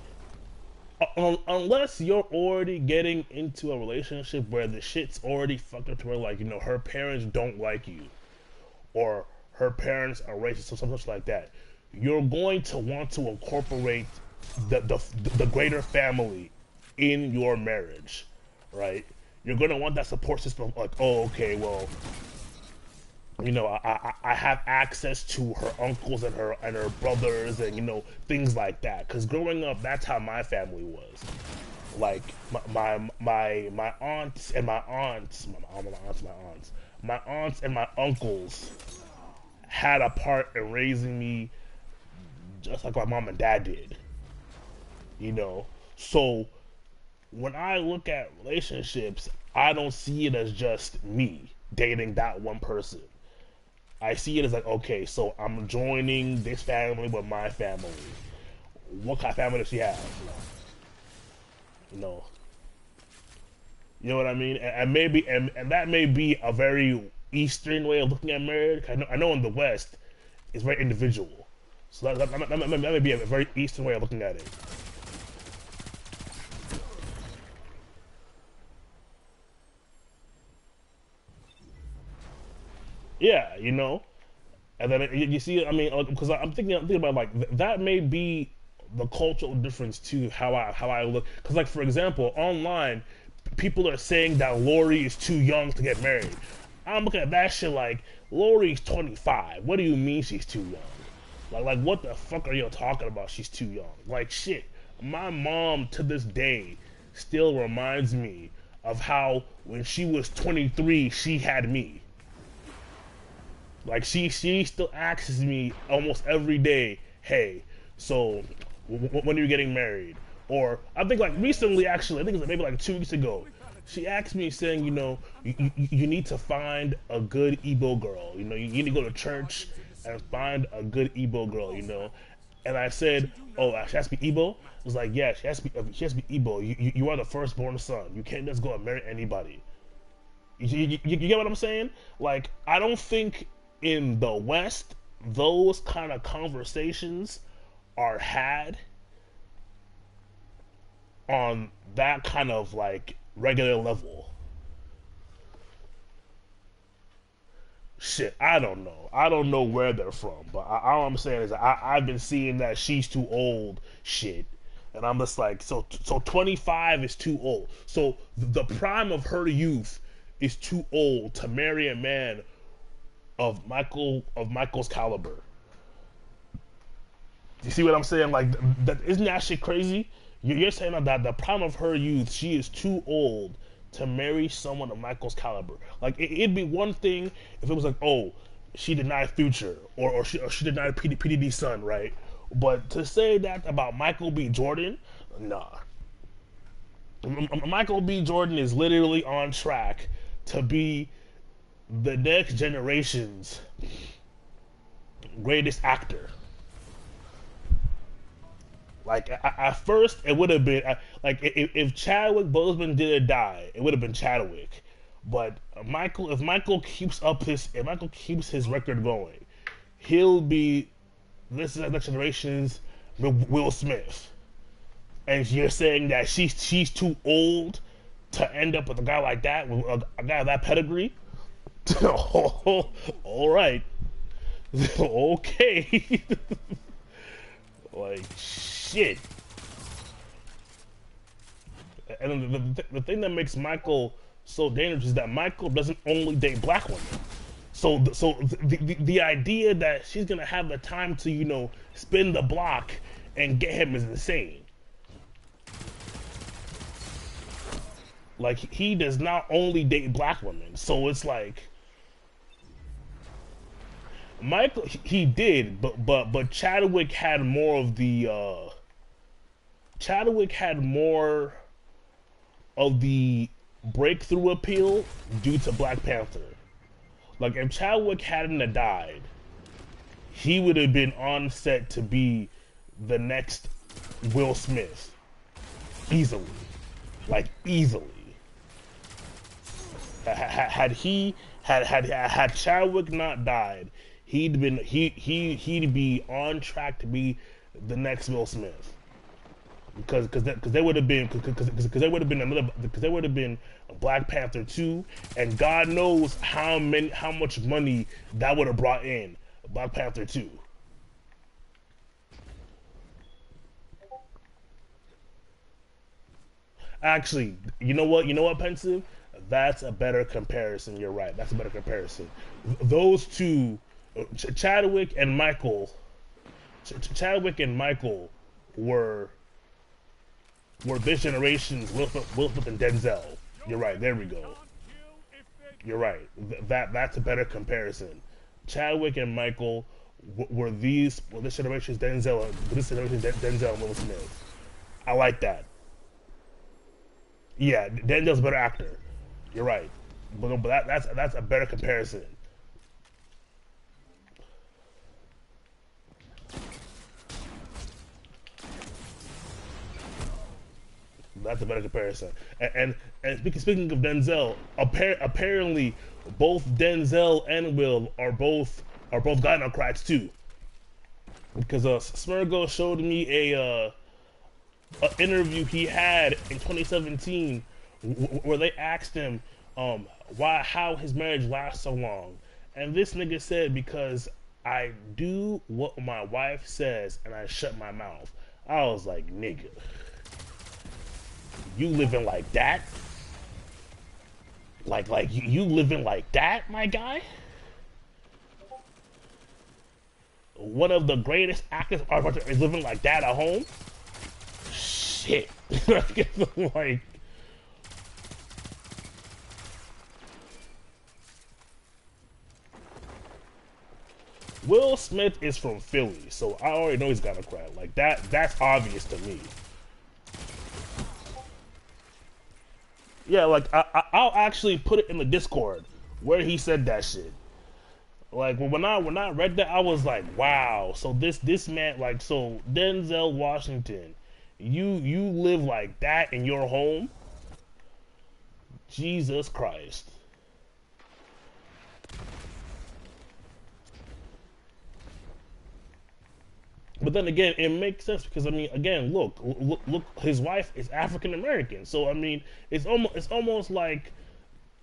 unless you're already getting into a relationship where the shit's already fucked up to where, like, her parents don't like you, or her parents are racist or something like that, you're going to want to incorporate the greater family in your marriage, right? You're going to want that support system of like, oh, okay, well, I have access to her uncles and her brothers and things like that. Because growing up, that's how my family was. Like my aunts and my aunts and my uncles had a part in raising me, just like my mom and dad did. So when I look at relationships, I don't see it as just me dating that one person. I see it as like, okay, so I'm joining this family with my family. What kind of family does she have? You know, you know what I mean? And maybe, and that may be a very Eastern way of looking at marriage. I know in the West, it's very individual. So that may be a very Eastern way of looking at it. Yeah, and then you see, I mean, because I'm thinking about like that may be the cultural difference too. How I look, because like for example, online, people are saying that Lori is too young to get married. I'm looking at that shit like Lori's 25. What do you mean she's too young? Like what the fuck are you talking about? She's too young. Like shit. My mom to this day still reminds me of how when she was 23 she had me. Like she still asks me almost every day, hey, so when are you getting married? Or I think like recently, actually, I think it was maybe like 2 weeks ago, she asked me saying, you need to find a good Igbo girl. You need to go to church and find a good Igbo girl. And I said, oh, she has to be Igbo. I was like, yeah, she has to be Igbo. You are the firstborn son. You can't just go and marry anybody. You get what I'm saying? Like, I don't think in the West those kind of conversations are had on that kind of like regular level. Shit, I don't know. I don't know where they're from, but all I'm saying is I've been seeing that she's too old shit. And I'm just like, so 25 is too old. So the prime of her youth is too old to marry a man of Michael's caliber. You see what I'm saying? Like, that isn't that shit crazy? You're saying that the prime of her youth, she is too old to marry someone of Michael's caliber. Like, it'd be one thing if it was like, oh, she denied Future or she denied PDD's son, right? But to say that about Michael B. Jordan, nah. Michael B. Jordan is literally on track to be the next generation's greatest actor. Like at first, it would have been like if Chadwick Boseman didn't die, it would have been Chadwick. But if Michael keeps his record going, he'll be this is the next generation's Will Smith. And you're saying that she's too old to end up with a guy like that, with a guy of that pedigree? All right, okay. Like shit. And the thing that makes Michael so dangerous is that Michael doesn't only date black women. So the idea that she's gonna have the time to spin the block and get him is insane. Like he does not only date black women, so it's like Michael he did, but Chadwick had more of the breakthrough appeal due to Black Panther. Like if Chadwick hadn't have died, he would have been on set to be the next Will Smith. Easily. Like easily. Had Chadwick not died, he'd be on track to be the next Will Smith. Because there would have been Black Panther 2, and God knows how much money that would have brought in Black Panther 2. Actually, you know what, Pensive? That's a better comparison. You're right. That's a better comparison. Those two, Chadwick and Michael were this generation's Will Smith and Denzel. You're right. There we go. You're right. That's a better comparison. Chadwick and Michael were this generation's Denzel and Will Smith. I like that. Yeah, Denzel's a better actor. You're right. But that's a better comparison. That's a better comparison. And speaking of Denzel, apparently both Denzel and Will are both gynocrats too. Because Smirgo showed me a interview he had in 2017 where they asked him how his marriage lasts so long, and this nigga said, because I do what my wife says and I shut my mouth. I was like, nigga, you living like that? Like you living like that, my guy? One of the greatest actors is living like that at home? Shit. Like, Will Smith is from Philly, so I already know he's got a crowd. Like that's obvious to me. Yeah, like I'll actually put it in the Discord where he said that shit. Like when I read that, I was like, wow. So this man, like, so Denzel Washington, you live like that in your home? Jesus Christ. But then again, it makes sense because I mean, again, look, his wife is African American, so I mean, it's almost like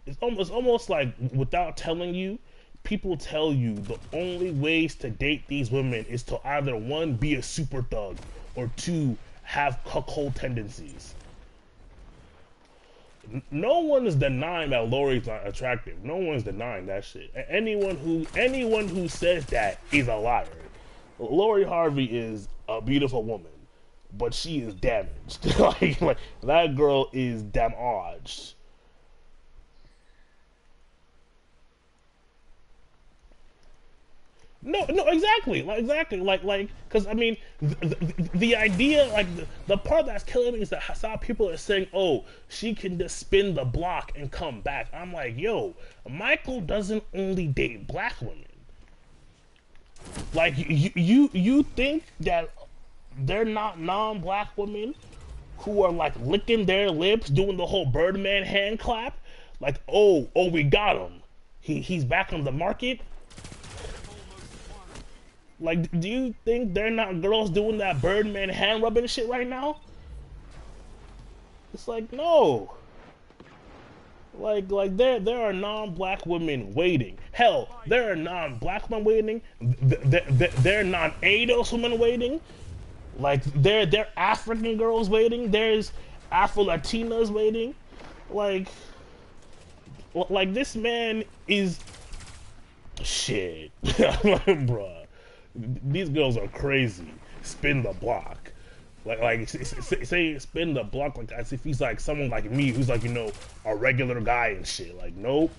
without telling you, people tell you the only ways to date these women is to either one, be a super thug, or two, have cuckold tendencies. No one is denying that Lori's not attractive. No one's denying that shit. Anyone who says that is a liar. Lori Harvey is a beautiful woman, but she is damaged. like that girl is damaged. No, exactly, because I mean, the idea, like the part that's killing me is that how people are saying, "Oh, she can just spin the block and come back." I'm like, yo, Michael doesn't only date black women. Like you think that they're not non-black women who are like licking their lips, doing the whole Birdman hand clap, like, oh, we got him. He's back on the market. Like, do you think they're not girls doing that Birdman hand rubbing shit right now? It's like, no. Like there are non-black women waiting. Hell, there are non-black women waiting. There are non-ADOS women waiting. Like there African girls waiting. There's Afro Latinas waiting. Like this man is shit, bruh. These girls are crazy. Spin the block. Like say spin the block like as if he's like someone like me who's like, you know, a regular guy and shit. Like, nope.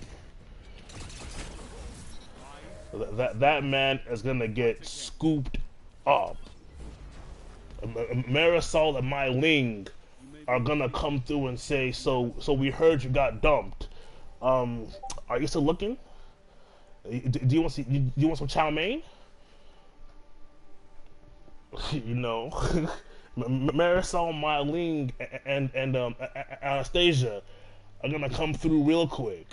That man is gonna get scooped up. Marisol and Mai Ling are gonna come through and say, so we heard you got dumped. Are you still looking? Do you want some chow mein? You know, Marisol, Mai Ling, and Anastasia are gonna come through real quick.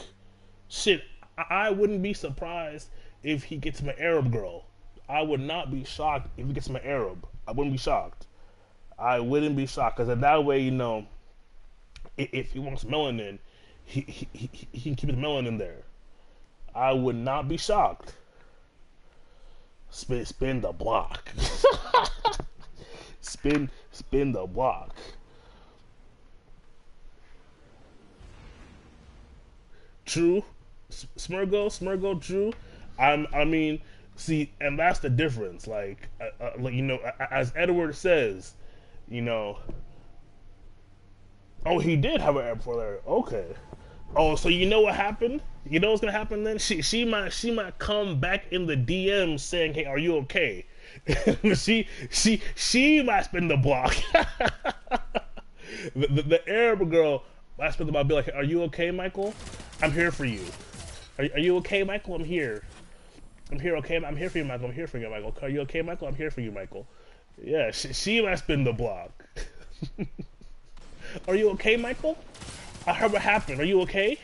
Shit, I wouldn't be surprised if he gets my Arab girl. I would not be shocked if he gets my Arab. I wouldn't be shocked. I wouldn't be shocked because in that way, you know, if he wants melanin, he can keep his melanin there. I would not be shocked. Spin the block. spin the block. True, Smurgo, true. I mean, see, and that's the difference. Like you know, as Edward says, you know. Oh, he did have an air before there. Okay. Oh, so you know what happened? You know what's gonna happen then? She might come back in the DM saying, "Hey, are you okay?" she might spin the block. The Arab girl might spin the block. Be like, "Are you okay, Michael? I'm here for you. Are you okay, Michael? I'm here. I'm here. Okay, I'm here for you, Michael. I'm here for you, Michael. Are you okay, Michael? I'm here for you, Michael." Yeah, she might spin the block. Are you okay, Michael? I heard what happened. Are you okay?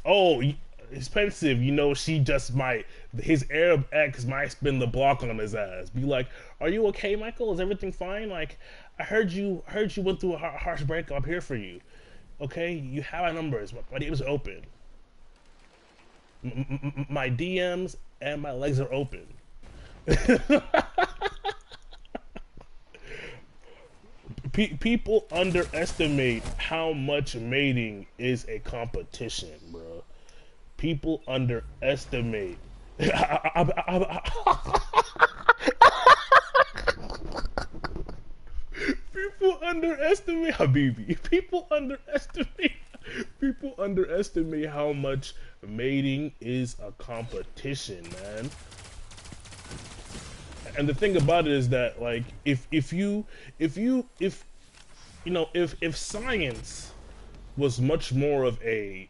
Oh, expensive. You know, she just might. His Arab ex might spin the block on his ass. Be like, "Are you okay, Michael? Is everything fine? Like, I heard you went through a harsh breakup. I'm here for you. Okay, you have my numbers. My DMs are open. My DMs and my legs are open." People underestimate how much mating is a competition, bro. People underestimate. People underestimate Habibi. People underestimate how much mating is a competition, man. And the thing about it is that, like, if science was much more of a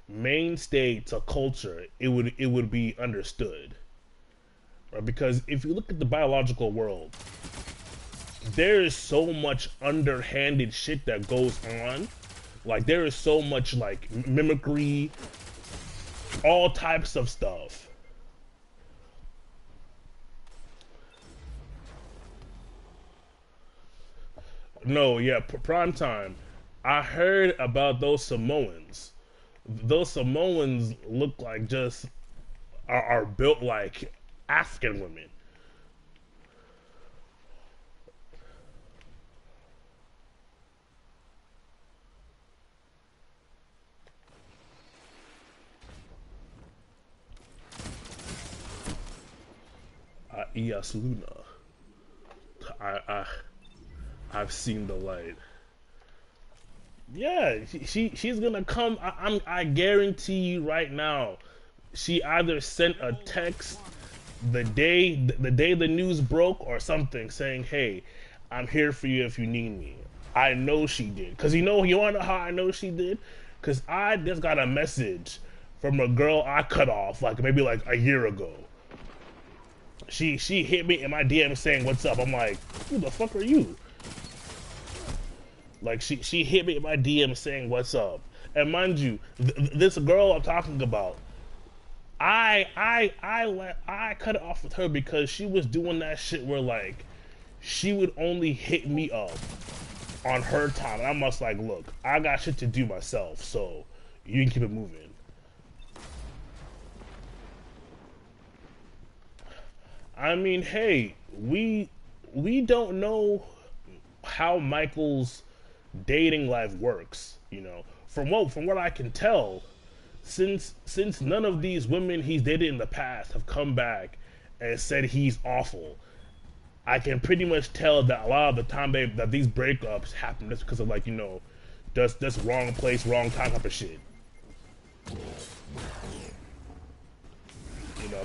mainstay to culture, it would be understood, right? Because if you look at the biological world, there is so much underhanded shit that goes on. Like, there is so much like mimicry, all types of stuff. No, yeah, prime time. I heard about those Samoans. Those Samoans look like just are built like African women. Ias Luna. I I've seen the light. Yeah, she's gonna come. I guarantee you right now. She either sent a text the day the news broke or something saying, "Hey, I'm here for you if you need me." I know she did, cause you wanna know how I know she did, cause I just got a message from a girl I cut off like maybe like a year ago. She hit me in my DM saying, "What's up?" I'm like, "Who the fuck are you?" Like she hit me in my DM saying, "What's up?" And mind you, this girl I'm talking about, I cut it off with her because she was doing that shit where like she would only hit me up on her time, and I must like, look, I got shit to do myself, so you can keep it moving. I mean, hey, we don't know how Michael's dating life works. From what I can tell, since none of these women he's dated in the past have come back and said he's awful, I can pretty much tell that a lot of the time that these breakups happen just because of like just wrong place, wrong time type of shit.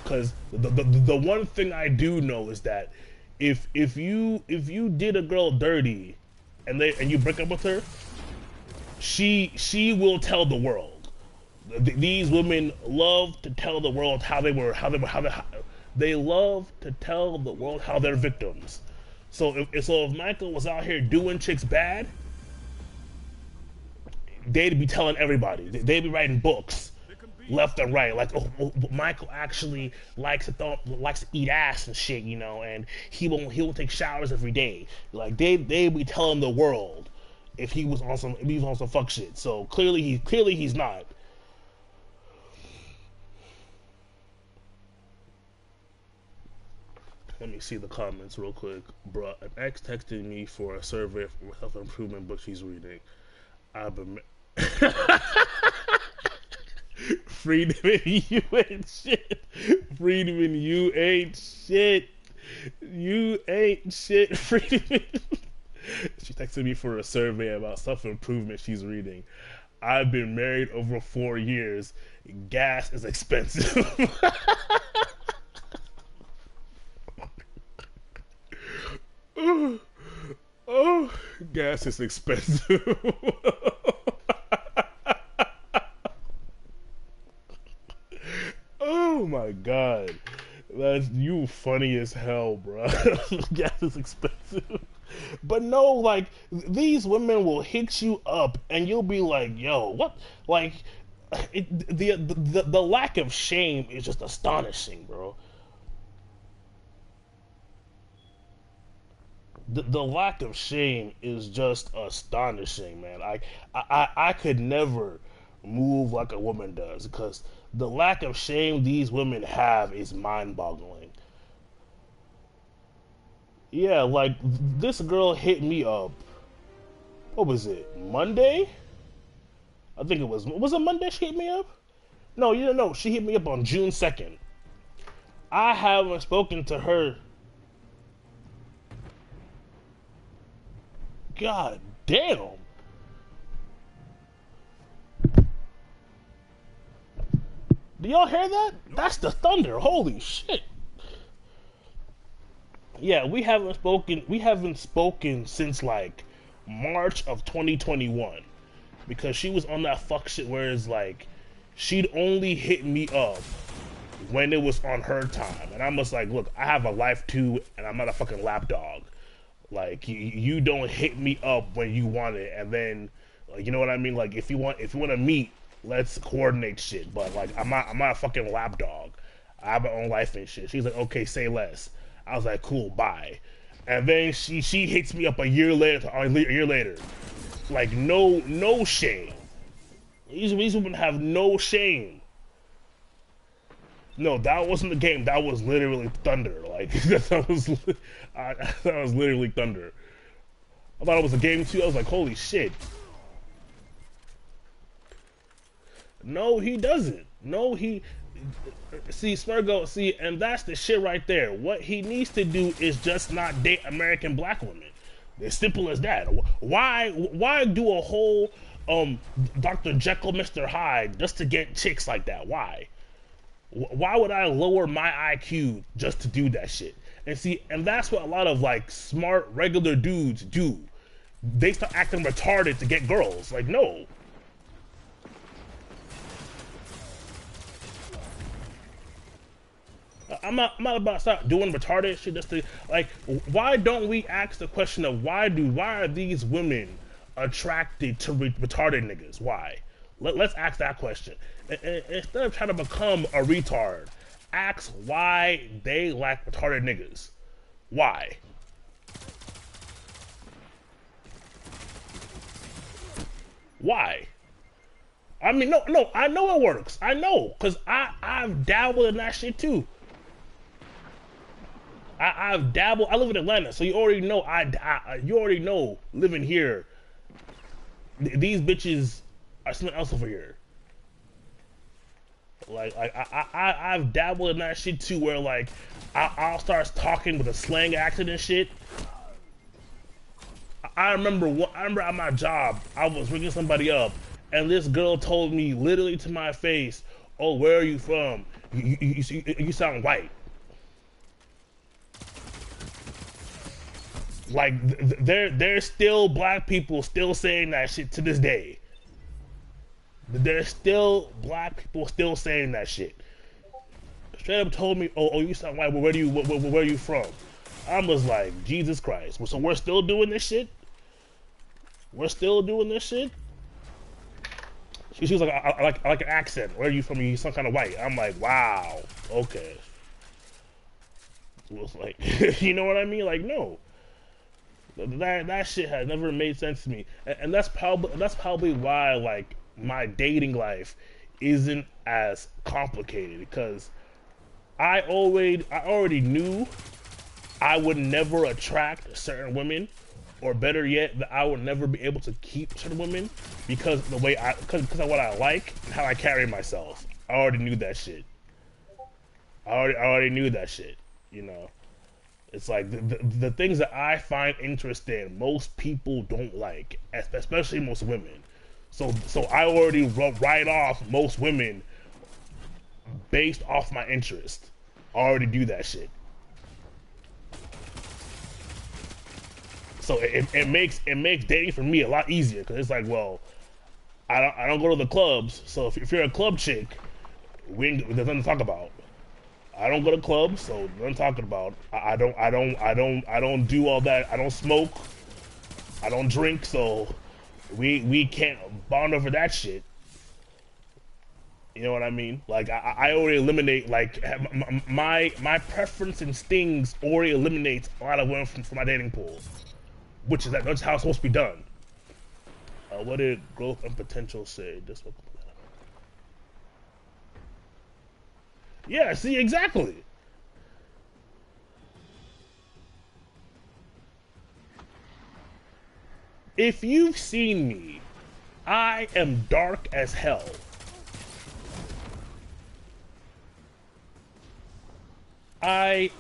Because the one thing I do know is that if you did a girl dirty and you break up with her, she will tell the world. These women love to tell the world they love to tell the world how they're victims. So if Michael was out here doing chicks bad, they'd be telling everybody. They'd be writing books left and right, like, oh, Michael actually likes to eat ass and shit, and he won't take showers every day. Like they'd be telling the world if he was on some fuck shit. So clearly he's not. Let me see the comments real quick. Bruh, an ex texted me for a survey for a self improvement book she's reading. I've been Friedman, you ain't shit. Friedman, you ain't shit. You ain't shit, Friedman. She texted me for a survey about self improvement she's reading. I've been married over 4 years. Gas is expensive. Oh, gas is expensive. Oh my god. That's you funny as hell, bro. Gas is expensive. But no, like these women will hit you up and you'll be like, "Yo, what?" Like the lack of shame is just astonishing, bro. The lack of shame is just astonishing, man. I could never move like a woman does because the lack of shame these women have is mind-boggling. Yeah, like this girl hit me up. What was it? Monday? I think it was it Monday she hit me up? No, you don't know. She hit me up on June 2nd. I haven't spoken to her. God damn. Do y'all hear that? That's the thunder. Holy shit. Yeah, we haven't spoken. We haven't spoken since like March of 2021 because she was on that fuck shit where it's like she'd only hit me up when it was on her time, and I'm just like, look, I have a life too, and I'm not a fucking lapdog. Like you don't hit me up when you want it, and then like, you know what I mean. Like if you want to meet, let's coordinate shit. But like I'm not a fucking lapdog. I have my own life and shit. She's like, okay, say less. I was like, cool, bye. And then she hits me up a year later, like no shame. These women have no shame. No, that wasn't the game. That was literally thunder. Like that was literally thunder. I thought it was a game too. I was like, holy shit. No, he doesn't. No, he. See, Smurgo, see, and that's the shit right there. What he needs to do is just not date American black women. As simple as that. Why do a whole Dr. Jekyll, Mr. Hyde just to get chicks like that? Why? Why would I lower my IQ just to do that shit? And see, and that's what a lot of like smart regular dudes do. They start acting retarded to get girls. Like, no. I'm not about to start doing retarded shit just to like. Why don't we ask the question of why are these women attracted to retarded niggas? Why? Let's ask that question. Instead of trying to become a retard, ask why they like retarded niggas. Why? Why? I mean, no, I know it works. I know, cause I've dabbled in that shit too. I've dabbled. I live in Atlanta, so you already know. You already know living here. These bitches are something else over here. Like I've dabbled in that shit too, where like I'll start talking with a slang accent and shit. I remember at my job, I was ringing somebody up, and this girl told me literally to my face, "Oh, where are you from? You sound white." Like there's still black people still saying that shit to this day. There's still black people still saying that shit. Straight up told me, "Oh, you sound white. Well, where are you from?" I was like, Jesus Christ. So we're still doing this shit? We're still doing this shit? She was like, I like an accent. Where are you from? You some kind of white. I'm like, wow, okay. It was like, you know what I mean? Like, no. That shit has never made sense to me, and that's probably why like my dating life isn't as complicated, because I already knew I would never attract certain women, or better yet, that I would never be able to keep certain women because of the way because of what I like and how I carry myself. I already knew that shit. I already knew that shit. You know. It's like the things that I find interesting, most people don't like, especially most women. So I already write off most women based off my interest. I already do that shit. So it makes dating for me a lot easier, because it's like, well, I don't go to the clubs, so if you're a club chick, there's nothing to talk about. I don't go to clubs, so what I'm talking about. I don't do all that. I don't smoke. I don't drink, so we can't bond over that shit. You know what I mean? Like I already eliminate like my preference and stings already eliminates a lot of women from my dating pool, which is that's how it's supposed to be done. What did growth and potential say? This one. Yeah, see, exactly. If you've seen me, I am dark as hell. I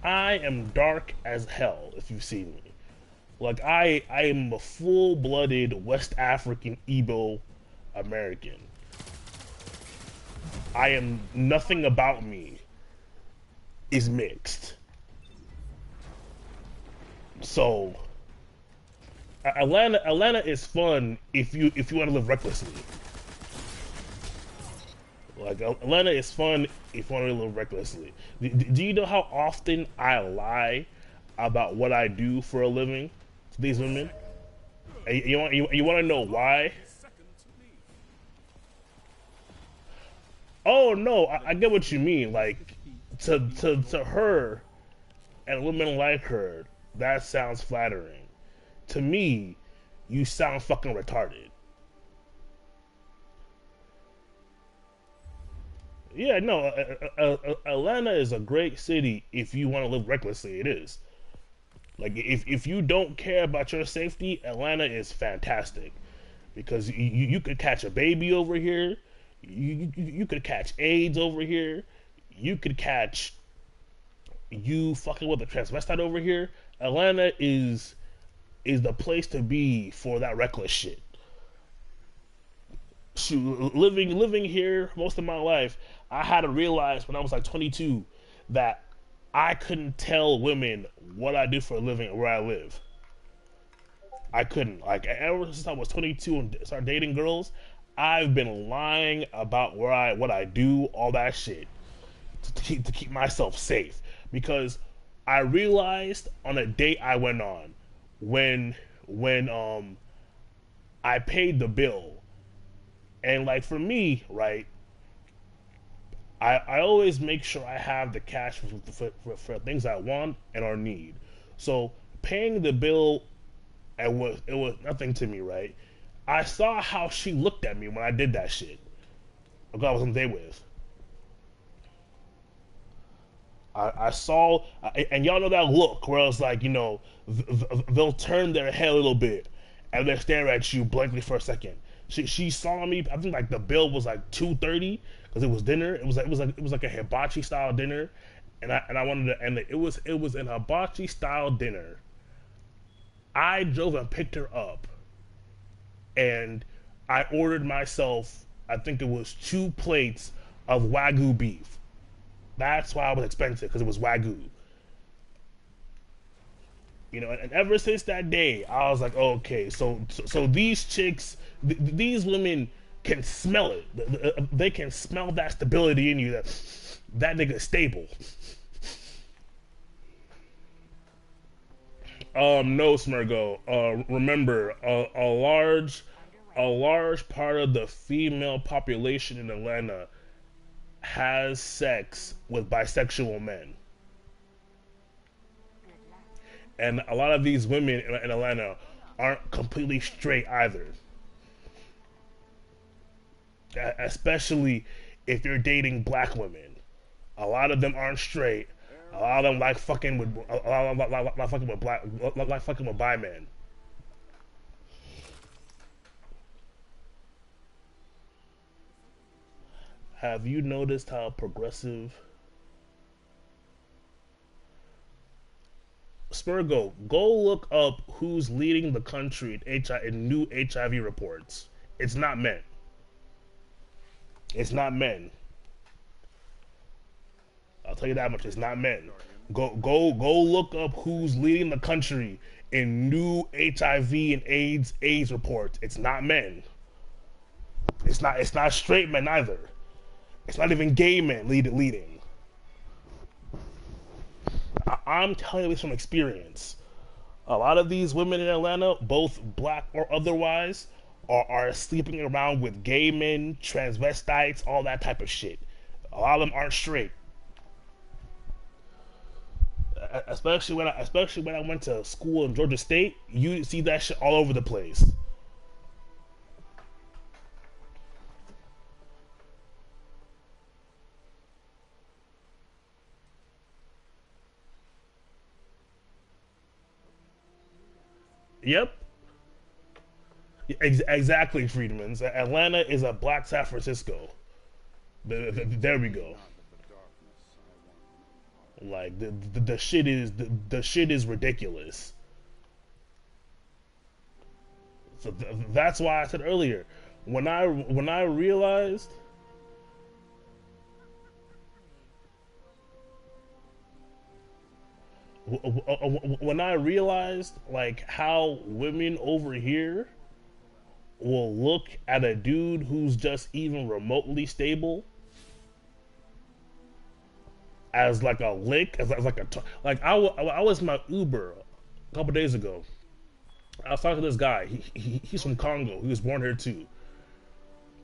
am dark as hell if you've seen me. Like I am a full-blooded West African Igbo American. I am nothing about me is mixed. So Atlanta is fun if you want to live recklessly. Like Atlanta is fun if you want to live recklessly. Do you know how often I lie about what I do for a living to these women? And you want to know why? Oh no, I get what you mean. Like to her and women like her, that sounds flattering. To me, you sound fucking retarded. Yeah, no, Atlanta is a great city if you want to live recklessly. It is. Like if you don't care about your safety, Atlanta is fantastic, because you could catch a baby over here. You could catch AIDS over here. You could catch you fucking with a transvestite over here. Atlanta is the place to be for that reckless shit. shoot, living here most of my life, I had to realize when I was like 22 that I couldn't tell women what I do for a living or where I live. I couldn't. Like ever since I was 22 and started dating girls, I've been lying about what I do, all that shit, to keep myself safe. Because I realized on a date I went on when I paid the bill, and like for me, right, I always make sure I have the cash for things I want and or need. So paying the bill, it was nothing to me, right? I saw how she looked at me when I did that shit. A girl I was on a date with. I saw, and y'all know that look where it's like, they'll turn their head a little bit and they stare at you blankly for a second. She saw me. I think like the bill was like 230 because it was dinner. It was like a hibachi style dinner, and I wanted to, and it was an hibachi style dinner. I drove and picked her up, and I ordered myself. I think it was 2 plates of wagyu beef. That's why it was expensive because it was wagyu. And ever since that day, I was like, okay, so these chicks, these women can smell it. They can smell that stability in you. That nigga's stable. No, Smergo. Remember, a large part of the female population in Atlanta has sex with bisexual men. And a lot of these women in Atlanta aren't completely straight either. Especially if you're dating black women. A lot of them aren't straight. A lot of them like fucking with like fucking with black like fucking with bi men. Have you noticed how progressive Spurgo, go look up who's leading the country in new HIV reports. It's not men. It's not men. I'll tell you that much. It's not men. Go look up who's leading the country in new HIV and AIDS reports. It's not men. It's not straight men either. It's not even gay men leading. I'm telling you this from experience. A lot of these women in Atlanta, both black or otherwise, are sleeping around with gay men, transvestites, all that type of shit. A lot of them aren't straight. Especially when I went to school in Georgia State, you see that shit all over the place. Yep, exactly, Friedman's. Atlanta is a black San Francisco. There we go. Like the shit is ridiculous. So that's why I said earlier, when I realized when I realized like how women over here will look at a dude who's just even remotely stable as like a lick, as like like I was in my Uber a couple days ago. I was talking to this guy. He's from Congo. He was born here too.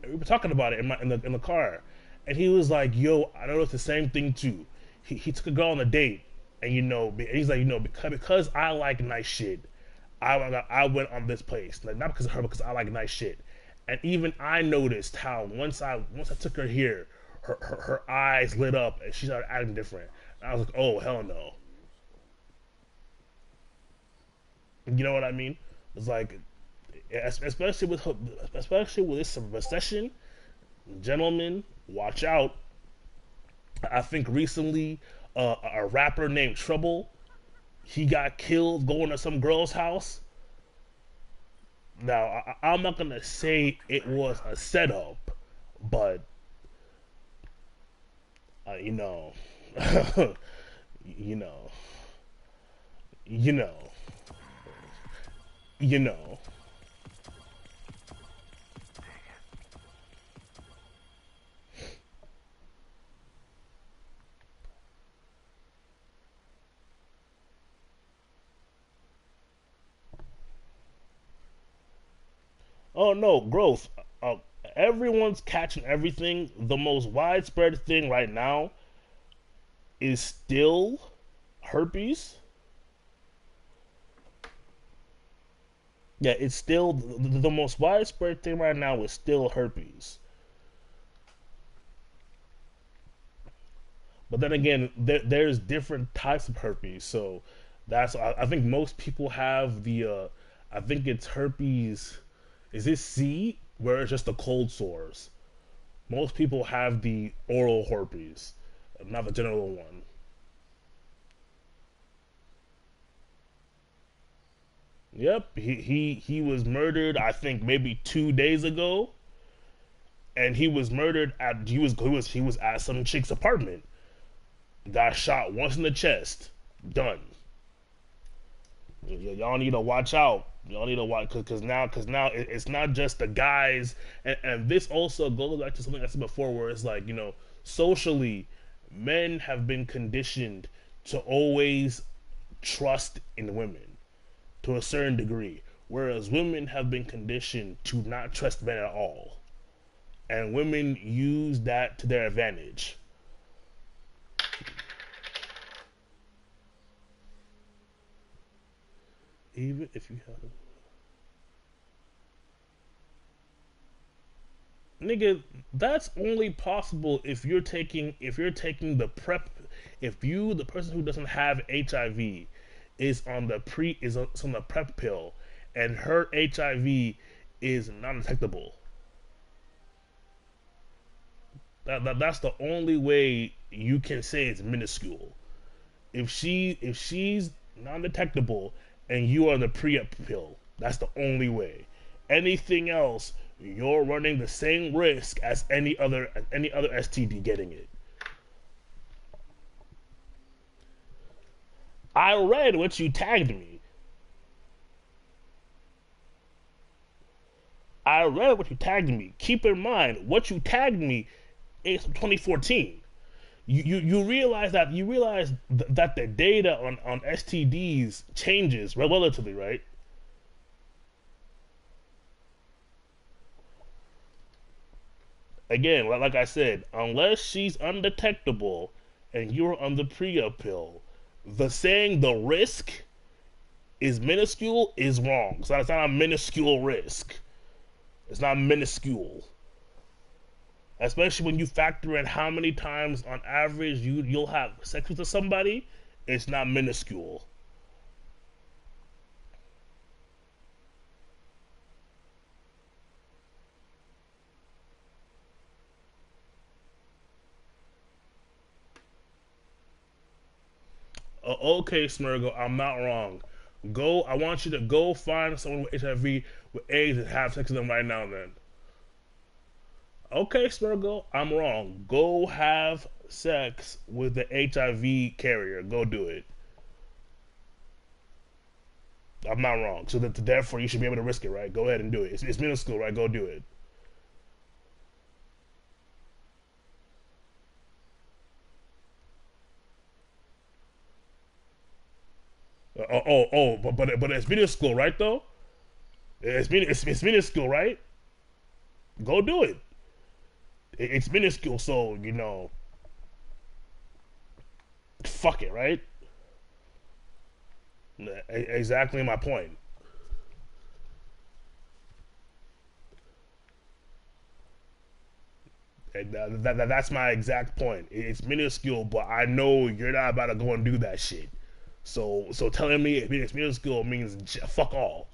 And we were talking about it in the car, and he was like, "Yo, I noticed the same thing too." He took a girl on a date, and he's like, because I like nice shit, I went on this place, like not because of her, because I like nice shit. And even I noticed how once I took her here, her eyes lit up and she started acting different. And I was like, oh hell no. You know what I mean? It's like, especially with this recession, gentlemen, watch out. I think recently a rapper named Trouble, he got killed going to some girl's house. Now, I'm not gonna say it was a setup, but you know, you know, you know, you know. Oh no, growth. Uh, Everyone's catching everything. The most widespread thing right now is still herpes. Yeah, it's still the most widespread thing right now is still herpes. But then again, there's different types of herpes. So that's I think most people have the I think it's herpes. Is this C where it's just the cold sores? Most people have the oral herpes, not the general one. Yep, he was murdered. I think maybe 2 days ago, and he was murdered at he was at some chick's apartment. Got shot once in the chest. Done. Y'all need to watch out. Y'all need to watch because now it's not just the guys, and this also goes back to something I said before, where it's like socially, men have been conditioned to always trust in women to a certain degree, whereas women have been conditioned to not trust men at all, and women use that to their advantage. Even if you have nigga, that's only possible if you're taking the prep. If you, the person who doesn't have HIV, is on the prep pill, and her HIV is non-detectable. That's the only way you can say it's minuscule. If she's non-detectable and you are on the pre-up pill, that's the only way. Anything else, you're running the same risk as any other STD getting it. I read what you tagged me. I read what you tagged me. Keep in mind what you tagged me is from 2014. You realize that the data on STDs changes relatively, right? Again, like I said, unless she's undetectable and you're on the pre-up pill, the saying the risk is minuscule is wrong. So it's not a minuscule risk. It's not minuscule, especially when you factor in how many times on average you'll have sex with somebody. It's not minuscule. Okay, Smurgo, I'm not wrong. Go. I want you to go find someone with HIV with AIDS and have sex with them right now. Then. Okay, Smurgo, I'm wrong. Go have sex with the HIV carrier. Go do it. I'm not wrong. So therefore you should be able to risk it, right? Go ahead and do it. It's middle school, right? Go do it. But it's middle school, right? Though it's middle school, right? Go do it. It's minuscule, so fuck it, right? Exactly my point. And that's my exact point. It's minuscule, but I know you're not about to go and do that shit. So telling me it's minuscule means fuck all.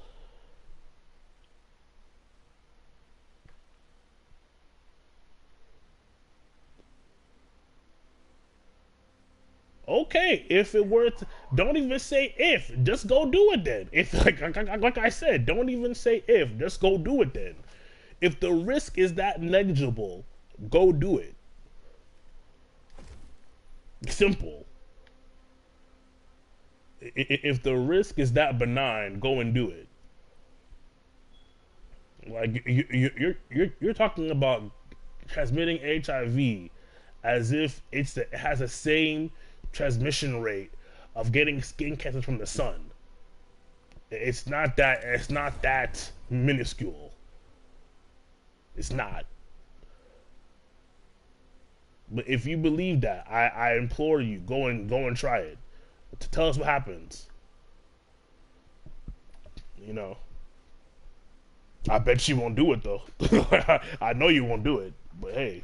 Okay, if it were to, don't even say if, just go do it then. If like I said, don't even say if, just go do it then. If the risk is that negligible, go do it. Simple. If the risk is that benign, go and do it. Like you're talking about transmitting HIV as if it has the same transmission rate of getting skin cancer from the sun. It's not that. It's not that minuscule. It's not. But if you believe that, I implore you, go and try it. To tell us what happens. You know. I bet you won't do it though. I know you won't do it. But hey.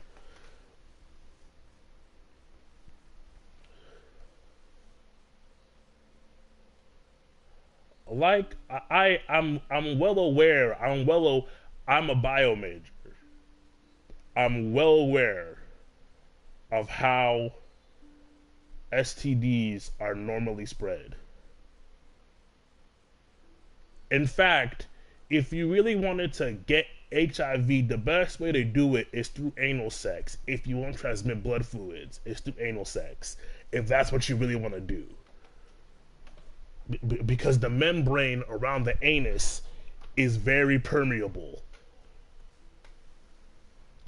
Like I'm well aware. I'm a bio major. I'm well aware of how STDs are normally spread. In fact, if you really wanted to get HIV, the best way to do it is through anal sex. If you want to transmit blood fluids, it's through anal sex. If that's what you really want to do. Because the membrane around the anus is very permeable.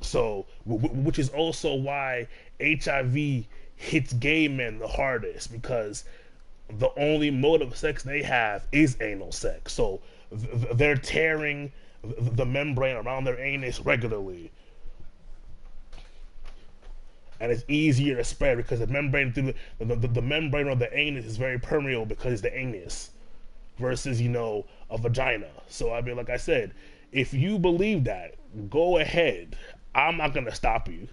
So, which is also why HIV hits gay men the hardest, because the only mode of sex they have is anal sex. So they're tearing the membrane around their anus regularly, and it's easier to spread because the membrane through the membrane of the anus is very permeable because it's the anus versus a vagina. So I mean, like I said, if you believe that, go ahead. I'm not gonna stop you.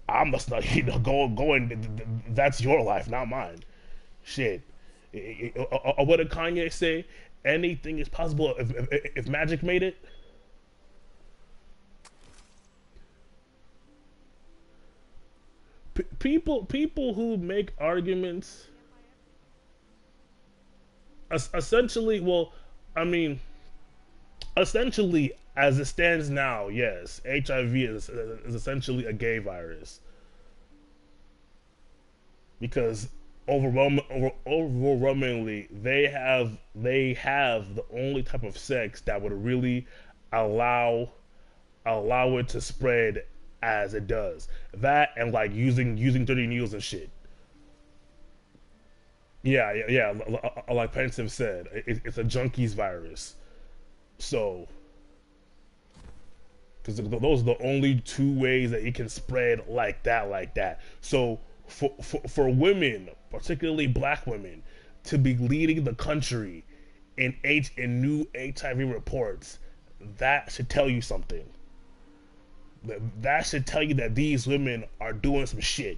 I'm just not go and that's your life, not mine. Shit. What did Kanye say? Anything is possible if magic made it. People who make arguments essentially, well, I mean, essentially as it stands now, yes, HIV is essentially a gay virus because overwhelmingly they have the only type of sex that would really allow it to spread as it does. That and like using dirty needles and shit. Yeah. Like Pensive said, it's a junkies virus. So, because those are the only two ways that it can spread like that. So, for women, particularly black women, to be leading the country in new HIV reports, that should tell you something. That should tell you that these women are doing some shit.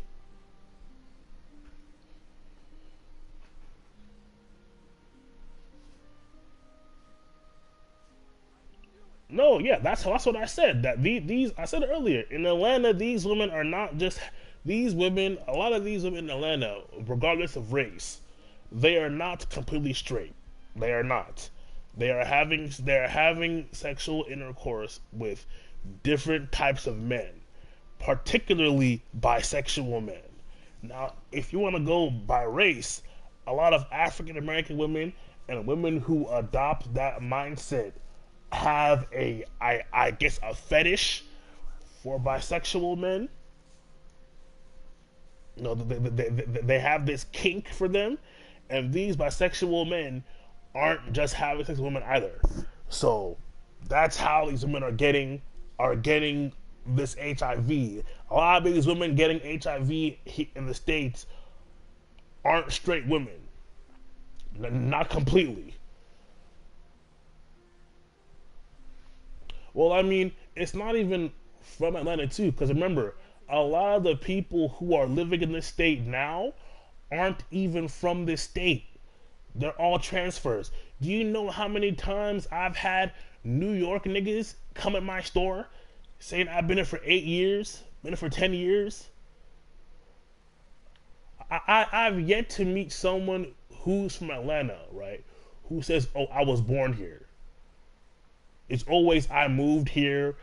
No, yeah, that's what I said. That these I said earlier in Atlanta, these women are not just these women. A lot of these women in Atlanta, regardless of race, they are not completely straight. They are not. They are having sexual intercourse with different types of men, particularly bisexual men. Now, if you want to go by race, a lot of African American women and women who adopt that mindset have I guess a fetish for bisexual men. They have this kink for them, and these bisexual men aren't just having sex with women either. So that's how these women are getting this HIV. A lot of these women getting HIV in the States aren't straight women. Not completely. Well, I mean, it's not even from Atlanta too, because remember, a lot of the people who are living in this state now aren't even from this state. They're all transfers. Do you know how many times I've had New York niggas come at my store saying I've been here for 8 years, been here for 10 years? I've yet to meet someone who's from Atlanta, right? Who says, "Oh, I was born here." It's always, "I moved here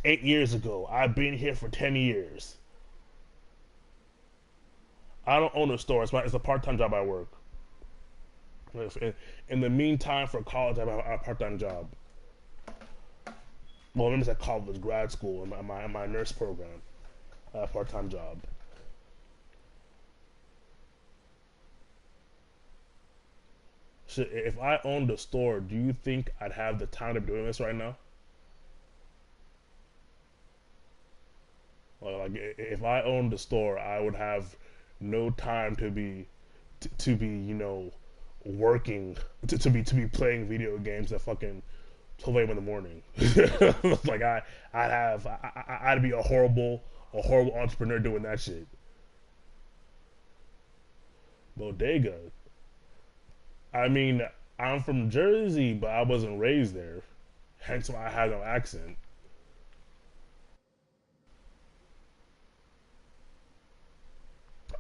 8 years ago. I've been here for 10 years." I don't own a store. It's a part time job I work. In the meantime, for college, I have a part time job. Well, I'm at college, grad school, in my nurse program, a part time job. So if I owned a store, do you think I'd have the time to be doing this right now? Like if I owned a store, I would have no time to be working to be playing video games at fucking 12 a.m. in the morning. Like I'd be a horrible entrepreneur doing that shit. Bodega. I mean, I'm from Jersey, but I wasn't raised there. Hence why I have no accent.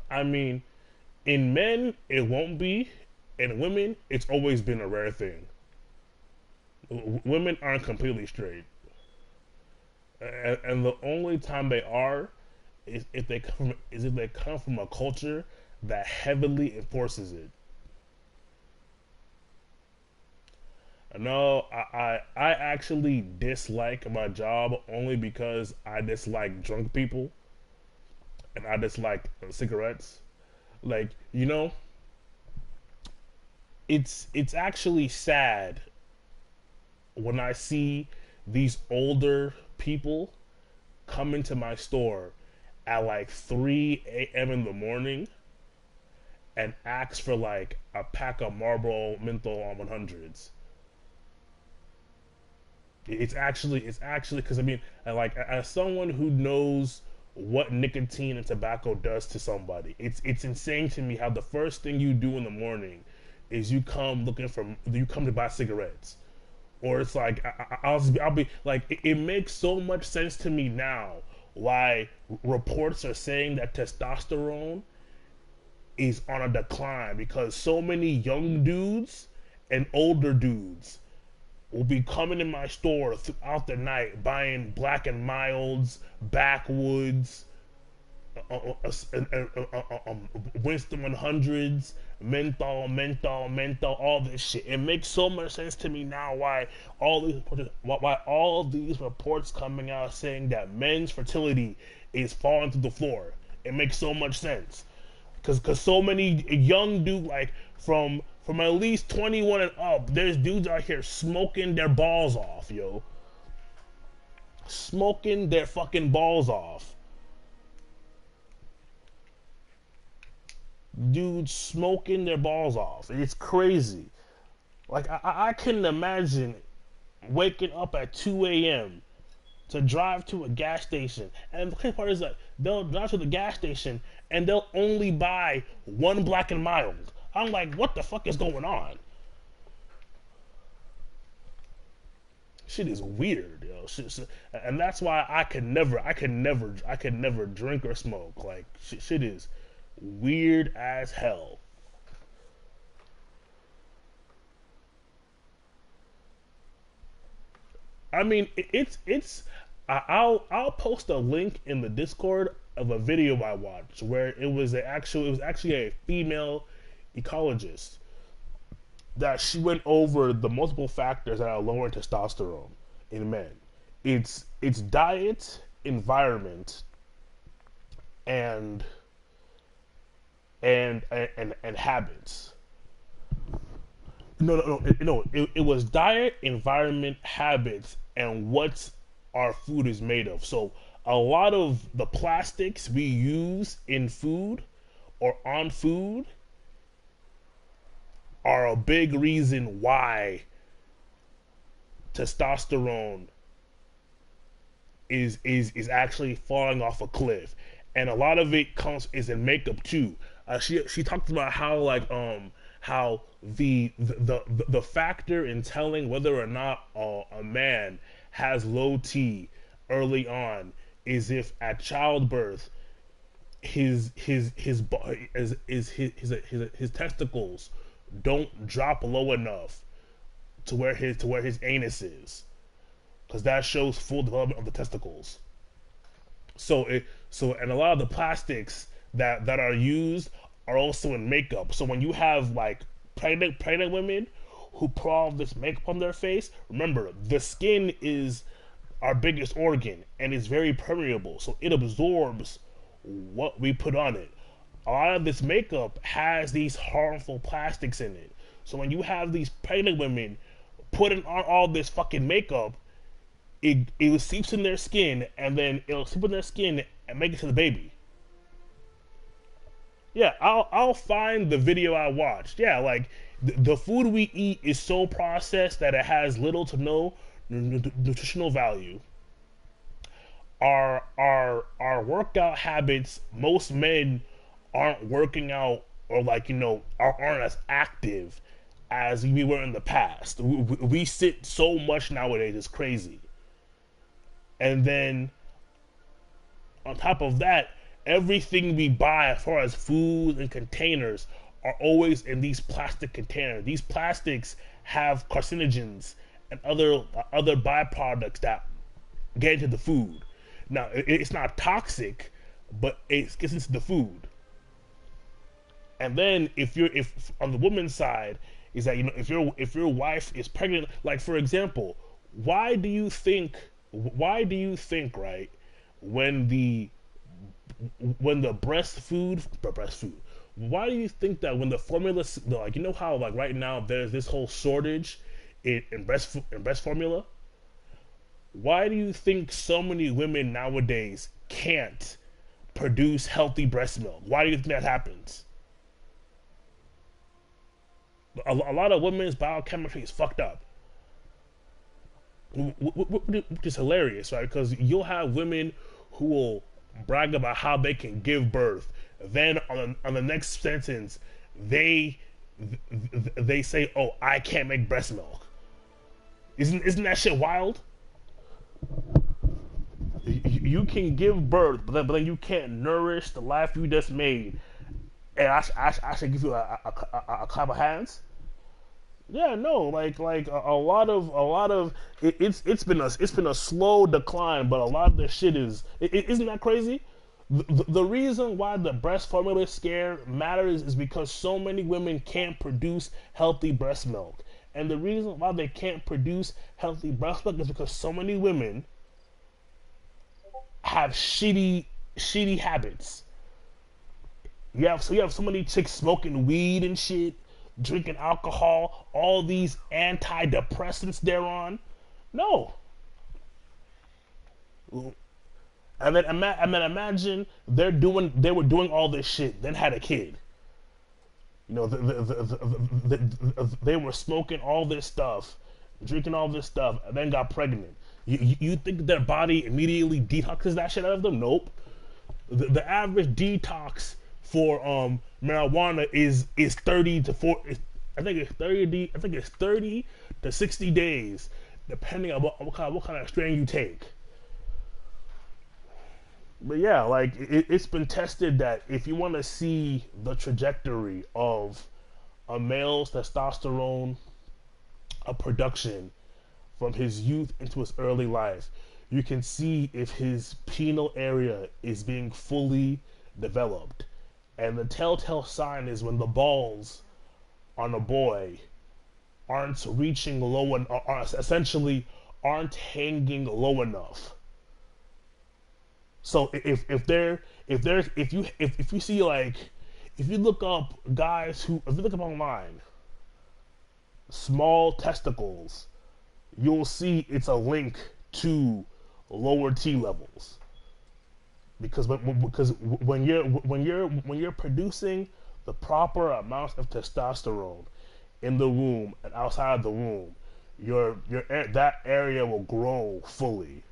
I mean, in men, it won't be. In women, it's always been a rare thing. Women aren't completely straight. And the only time they are is if they come from a culture that heavily enforces it. No, I actually dislike my job only because I dislike drunk people and I dislike cigarettes. Like, it's actually sad when I see these older people come into my store at like 3 a.m. in the morning and ask for like a pack of Marlboro Menthol on 100s. It's actually because I mean, like as someone who knows what nicotine and tobacco does to somebody, it's insane to me how the first thing you do in the morning is you come to buy cigarettes, or it's like I'll be like it makes so much sense to me now why reports are saying that testosterone is on a decline because so many young dudes and older dudes will be coming in my store throughout the night buying Black and Milds, Backwoods, Winston 100s, menthol, all this shit. It makes so much sense to me now why all these reports coming out saying that men's fertility is falling to the floor. It makes so much sense because so many young dudes like from at least 21 and up, there's dudes out here smoking their balls off, yo. Smoking their fucking balls off. Dudes smoking their balls off. It's crazy. Like, I couldn't imagine waking up at 2 a.m. to drive to a gas station. And the crazy part is that they'll drive to the gas station and they'll only buy one Black and Mild. I'm like, what the fuck is going on? Shit is weird, yo. And that's why I could never drink or smoke. Like, shit is weird as hell. I mean, I'll post a link in the Discord of a video I watched where it was actually a female ecologist that she went over the multiple factors that are lowering testosterone in men. It's diet, environment, and and habits. It was diet, environment, habits, and what our food is made of. So a lot of the plastics we use in food or on food are a big reason why testosterone is actually falling off a cliff, and a lot of it comes is in makeup too. She talked about how the factor in telling whether or not a man has low T early on is if at childbirth his testicles don't drop low enough to where his anus is, because that shows full development of the testicles. And a lot of the plastics that are used are also in makeup. So when you have like pregnant women who put all this makeup on their face, remember the skin is our biggest organ and it's very permeable, so it absorbs what we put on it. A lot of this makeup has these harmful plastics in it. So when you have these pregnant women putting on all this fucking makeup, it seeps in their skin, and then it'll seep in their skin and make it to the baby. Yeah, I'll find the video I watched. Yeah, like the food we eat is so processed that it has little to no nutritional value. Our workout habits, most men aren't working out, or like, aren't as active as we were in the past. We sit so much nowadays, it's crazy. And then on top of that, everything we buy as far as food and containers are always in these plastic containers. These plastics have carcinogens and other byproducts that get into the food. Now, it's not toxic, but it gets into the food. And then if on the woman's side is that, if your wife is pregnant, like for example, why do you think, right, when the breastfood, why do you think that when the formula, like, how like right now there's this whole shortage in breast formula? Why do you think so many women nowadays can't produce healthy breast milk? Why do you think that happens? A lot of women's biochemistry is fucked up, which is hilarious, right? Because you'll have women who will brag about how they can give birth, then on the next sentence they say, "Oh, I can't make breast milk." Isn't that shit wild? You can give birth, but then you can't nourish the life you just made, and I should give you a clap of hands. Yeah, no, like a lot of it's been a slow decline, but a lot of this shit isn't that crazy? The reason why the breast formula scare matters is because so many women can't produce healthy breast milk, and the reason why they can't produce healthy breast milk is because so many women have shitty habits. You have so many chicks smoking weed and shit, drinking alcohol, all these antidepressants they're on. No. And then imagine they were doing all this shit, then had a kid. They were smoking all this stuff, drinking all this stuff, and then got pregnant. You think their body immediately detoxes that shit out of them? Nope. The average detox for marijuana is 30 to 40. I think it's 30 to 60 days, depending on what kind of strain you take. But yeah, like it's been tested that if you want to see the trajectory of a male's testosterone production from his youth into his early life, you can see if his penile area is being fully developed. And the telltale sign is when the balls on a boy aren't reaching low and essentially aren't hanging low enough. So if you see, like, if you look up online small testicles, you'll see it's a link to lower T levels. Because when you're producing the proper amount of testosterone in the womb and outside the womb, that area will grow fully.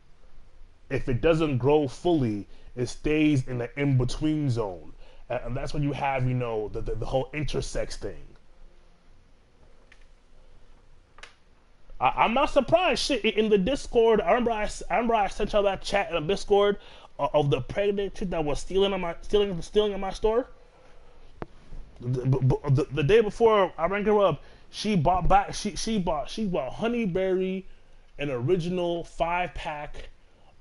If it doesn't grow fully, it stays in the in-between zone, and that's when you have the whole intersex thing. I'm not surprised. Shit, in the Discord, I remember I sent y'all that chat in the Discord. of the pregnant chick that was stealing in my store. The day before I rang her up, she bought back. She bought Honeyberry, an original 5 pack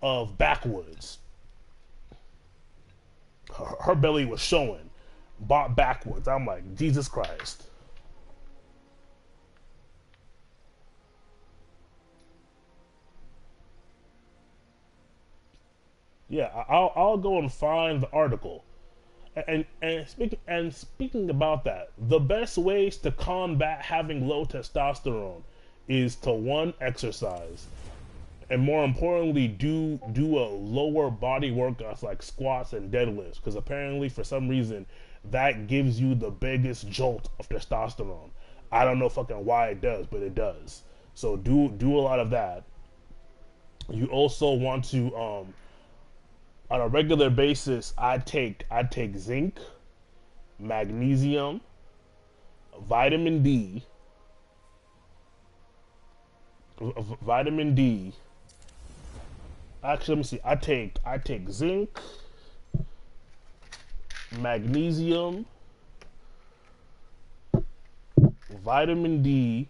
of Backwoods. Her belly was showing. Bought Backwoods. I'm like, Jesus Christ. Yeah, I'll go and find the article. And speaking about that, the best ways to combat having low testosterone is to one, exercise, and more importantly, do a lower body workouts like squats and deadlifts, because apparently for some reason that gives you the biggest jolt of testosterone. I don't know fucking why it does, but it does. So do a lot of that. You also want to on a regular basis, I take zinc, magnesium, vitamin D, vitamin D. Actually, let me see. I take zinc, magnesium, vitamin D,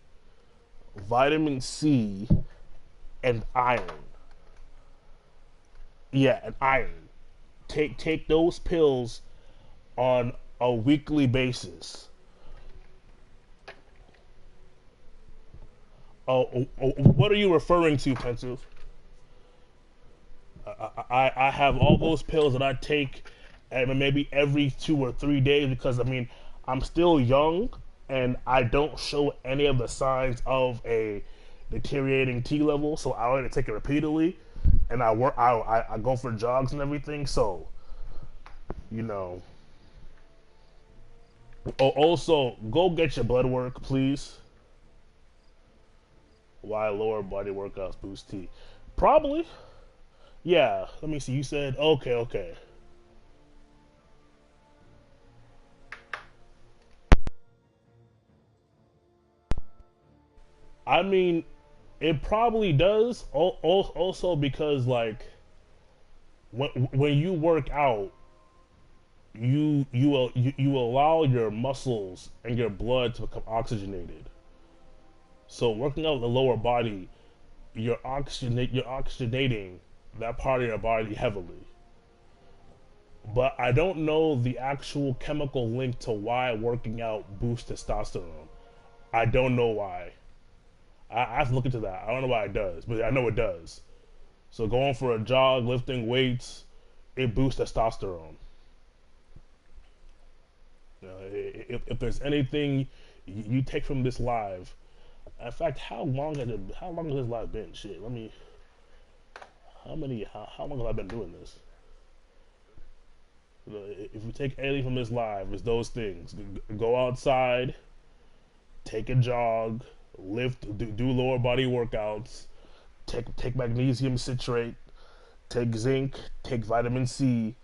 vitamin C, and iron. Yeah, and iron. Take those pills on a weekly basis. What are you referring to, Pensive? I have all those pills that I take, and maybe every 2 or 3 days, because I mean I'm still young and I don't show any of the signs of a deteriorating T level, so I like to take it repeatedly, and I work. I go for jogs and everything, so you know. Oh, also, go get your blood work, please. Why lower body workouts boost T? Probably. Yeah. Let me see. You said okay, okay. I mean, it probably does. Also because like when you work out, you allow your muscles and your blood to become oxygenated. So working out the lower body, you're oxygenating that part of your body heavily. But I don't know the actual chemical link to why working out boosts testosterone. I don't know why. I have to look into that. I don't know why it does, but I know it does. So going for a jog, lifting weights, it boosts testosterone. If there's anything you take from this live, in fact, how long has this live been? Shit, let me. How long have I been doing this? If you take anything from this live, it's those things. Go outside, take a jog, lift, do lower body workouts, take magnesium citrate, take zinc, take vitamin C.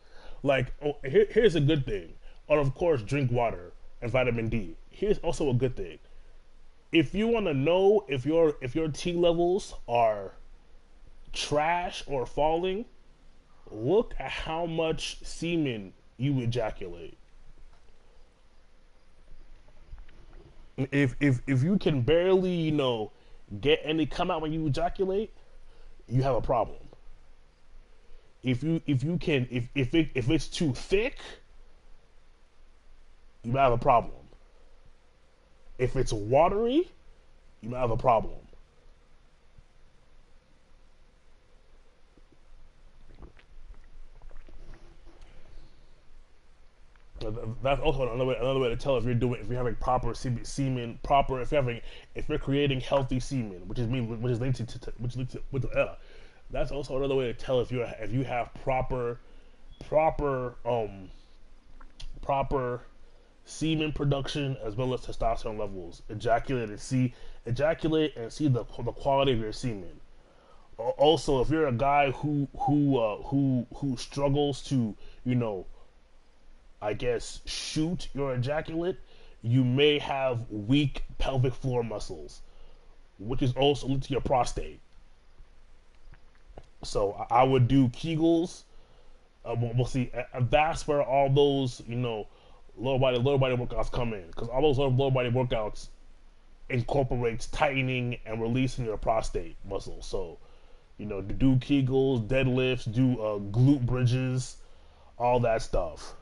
Like, here's a good thing. Or of course, drink water and vitamin D. Here's also a good thing. If you want to know if your T levels are trash or falling, look at how much semen you ejaculate. If you can barely, get any come out when you ejaculate, you have a problem. If it's too thick, you might have a problem. If it's watery, you might have a problem. That's also another way to tell if you're having proper semen, if you're creating healthy semen, which is linked to which is linked to with that's also another way to tell if you have proper proper semen production as well as testosterone levels. Ejaculate and see the quality of your semen. Also, if you're a guy who struggles to, I guess, shoot your ejaculate, you may have weak pelvic floor muscles, which is also linked to your prostate. So I would do Kegels we'll see. That's where all those lower body workouts come in, because all those lower body workouts incorporates tightening and releasing your prostate muscle. So do Kegels, deadlifts, do glute bridges, all that stuff.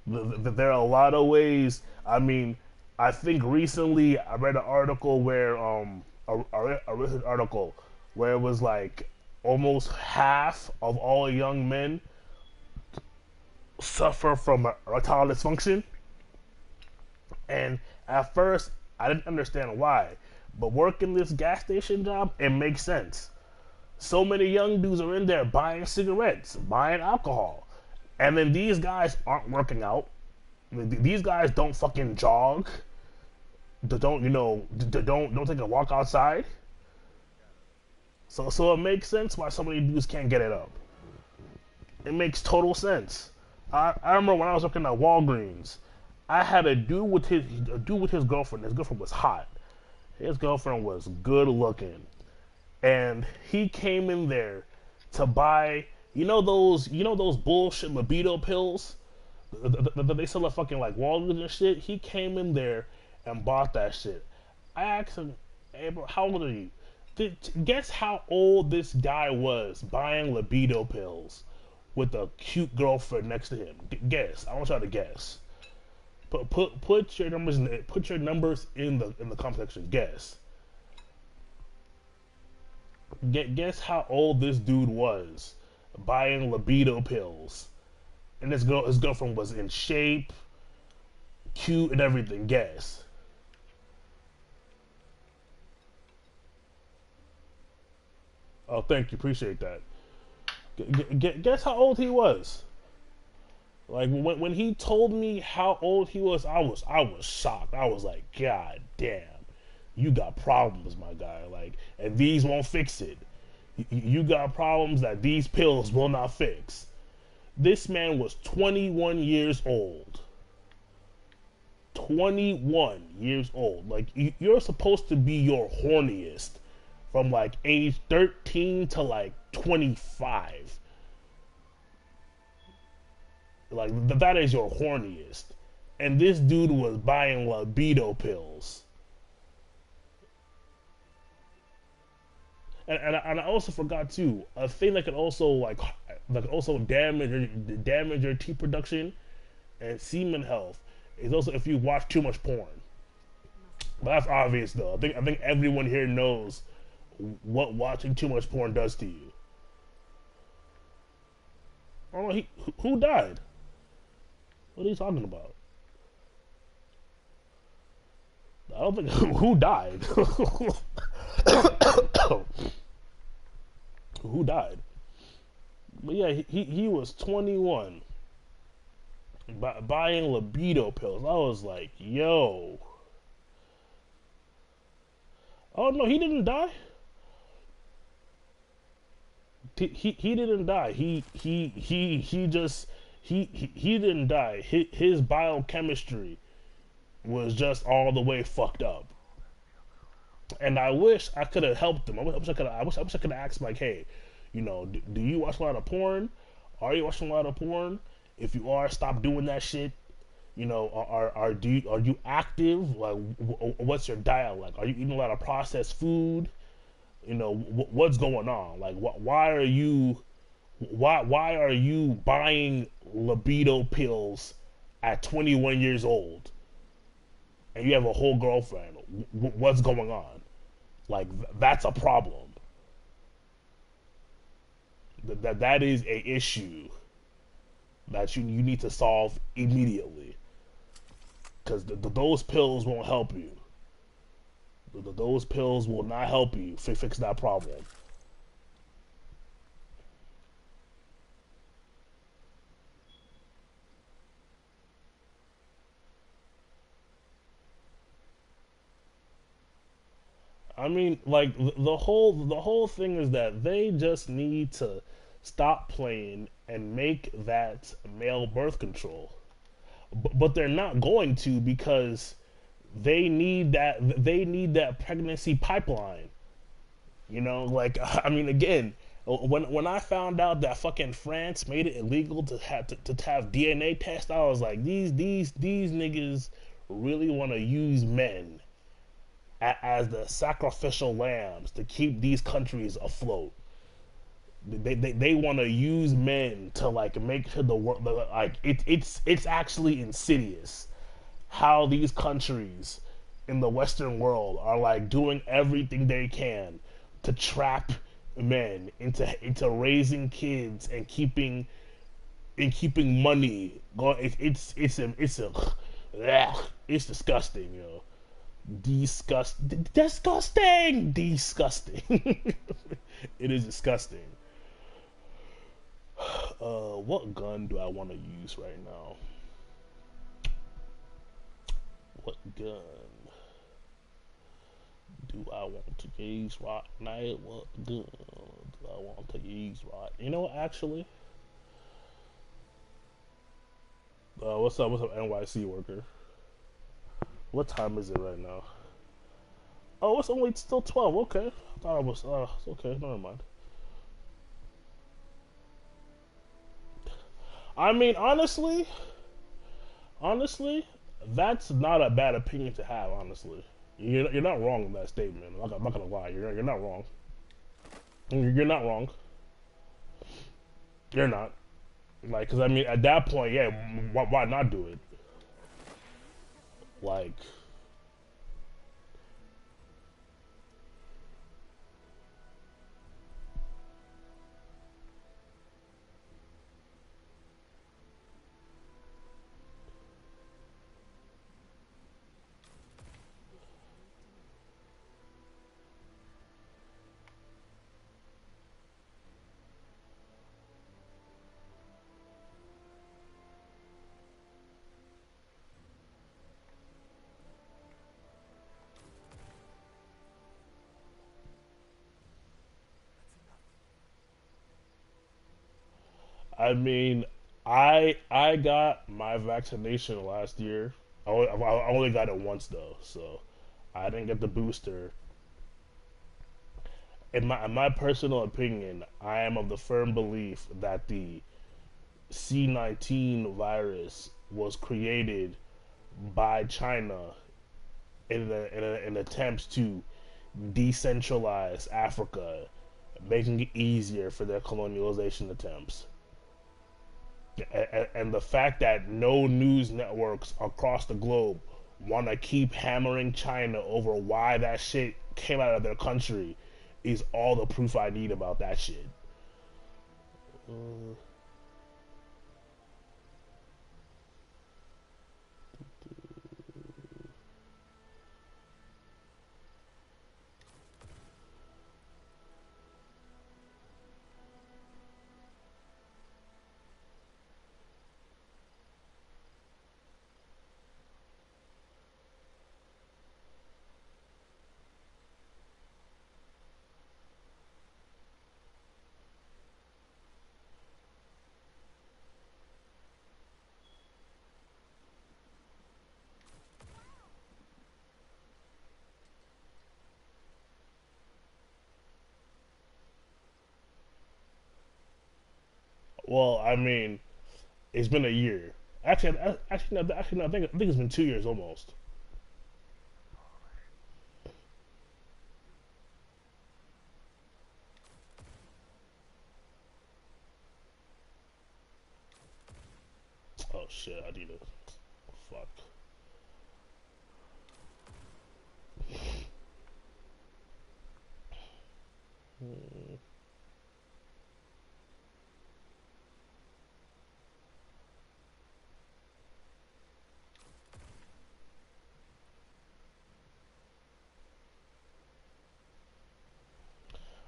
There are a lot of ways. I mean, I think recently I read an article where a recent article where it was like almost half of all young men suffer from erectile dysfunction. And at first I didn't understand why, but working this gas station job, it makes sense. So many young dudes are in there buying cigarettes, buying alcohol, and then these guys aren't working out. These guys don't fucking jog. They don't don't take a walk outside. So it makes sense why so many dudes can't get it up. It makes total sense. I remember when I was working at Walgreens, I had a dude with his girlfriend. His girlfriend was hot. His girlfriend was good looking, and he came in there to buy those bullshit libido pills that they sell at fucking like Walgreens and shit. He came in there and bought that shit. I asked him, "Hey bro, how old are you?" Guess how old this guy was buying libido pills with a cute girlfriend next to him. Guess. I want y'all to guess. Put your numbers in the comment section. Guess. Guess how old this dude was buying libido pills, and his girlfriend was in shape, cute, and everything. Guess. Oh, thank you, appreciate that. Guess how old he was. Like when he told me how old he was, I was shocked. I was like, God damn, you got problems, my guy. Like, and these won't fix it. You got problems that these pills will not fix. This man was 21 years old. 21 years old. Like, you're supposed to be your horniest from like age 13 to like 25. Like, that is your horniest. And this dude was buying libido pills. And I also forgot too, a thing that could also damage your teeth production and semen health is also if you watch too much porn. But that's obvious though. I think everyone here knows what watching too much porn does to you. Oh, who died? What are you talking about? I don't think who died. Who died? But yeah, he was 21 buying libido pills. I was like, yo. Oh no, he didn't die. He didn't die. He didn't die. His biochemistry was just all the way fucked up. And I wish I could have helped him. I wish I could have asked him, like, hey, do you watch a lot of porn? Are you watching a lot of porn? If you are, stop doing that shit. Are you active? Like, what's your diet like? Are you eating a lot of processed food? What's going on? Like, why are you buying libido pills at 21 years old? And you have a whole girlfriend. What's going on? Like, that's a problem. That is a issue that you need to solve immediately. Because those pills won't help you. Those pills will not help you fix that problem. I mean, like, the whole thing is that they just need to stop playing and make that male birth control. But they're not going to, because they need that pregnancy pipeline. Like, I mean, again, When I found out that fucking France made it illegal to have DNA tests, I was like, these niggas really want to use men as the sacrificial lambs to keep these countries afloat. They want to use men to like make sure the world like it's actually insidious how these countries in the Western world are like doing everything they can to trap men into raising kids and keeping money going. It's disgusting, yo. Disgusting. It is disgusting. What gun do I want to use right now? What gun do I want to use right now? What gun do I want to use right? You know what? Actually, what's up? What's up, NYC worker? What time is it right now? Oh, it's only still 12. Okay, I thought it was. Okay, never mind. I mean, honestly, that's not a bad opinion to have. Honestly, you're not wrong in that statement. I'm not gonna lie. You're not wrong. You're not wrong. You're not. Like, cause I mean, at that point, yeah, why not do it? Like, I mean, I got my vaccination last year. I only got it once though, so I didn't get the booster. In my personal opinion, I am of the firm belief that the C-19 virus was created by China in attempts to decentralize Africa, making it easier for their colonialization attempts. And the fact that no news networks across the globe want to keep hammering China over why that shit came out of their country is all the proof I need about that shit. Uh, well, I mean, it's been a year. Actually, no, I think it's been 2 years almost. Oh shit, I need to. Fuck. Hmm.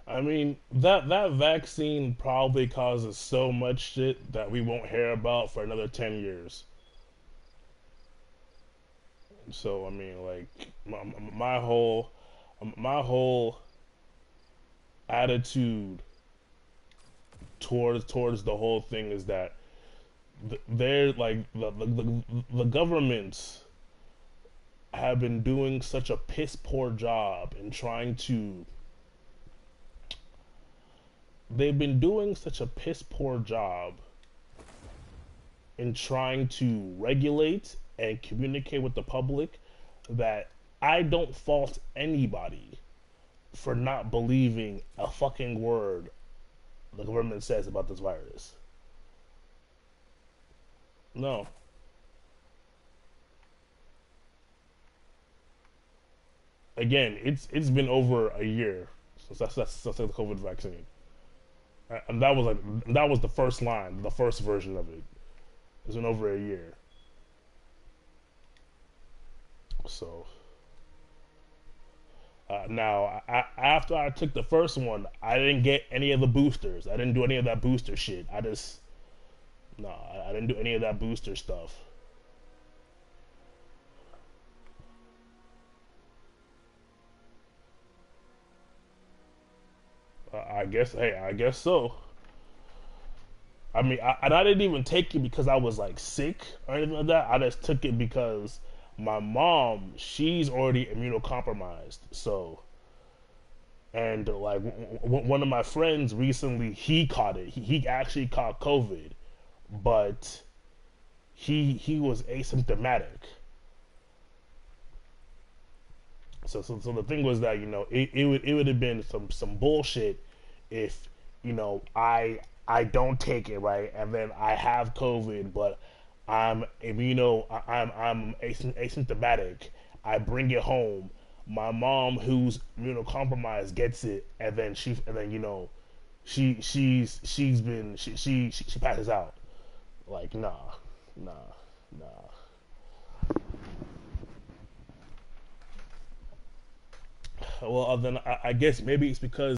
I mean, that vaccine probably causes so much shit that we won't hear about for another 10 years. So I mean, like my whole attitude towards the whole thing is that they're like the governments have been doing such a piss poor job in trying to they've been doing such a piss poor job in trying to regulate and communicate with the public that I don't fault anybody for not believing a fucking word the government says about this virus. No. Again, it's been over a year since that's the COVID vaccine, and that was the first line, the first version of it. It's been over a year. So now, after I took the first one, I didn't get any of the boosters. I didn't do any of that booster shit. I just no, I didn't do any of that booster stuff. I guess, hey, I guess so. I mean, I didn't even take it because I was like sick or anything like that. I just took it because my mom, she's already immunocompromised. So, and like one of my friends recently, he caught it. He actually caught COVID, but he was asymptomatic. So the thing was that it would have been some bullshit if I don't take it, right, and then I have COVID, but I'm asymptomatic. I bring it home. My mom, who's immunocompromised, gets it, and then she passes out. Like, nah, nah. Well, then I guess maybe it's because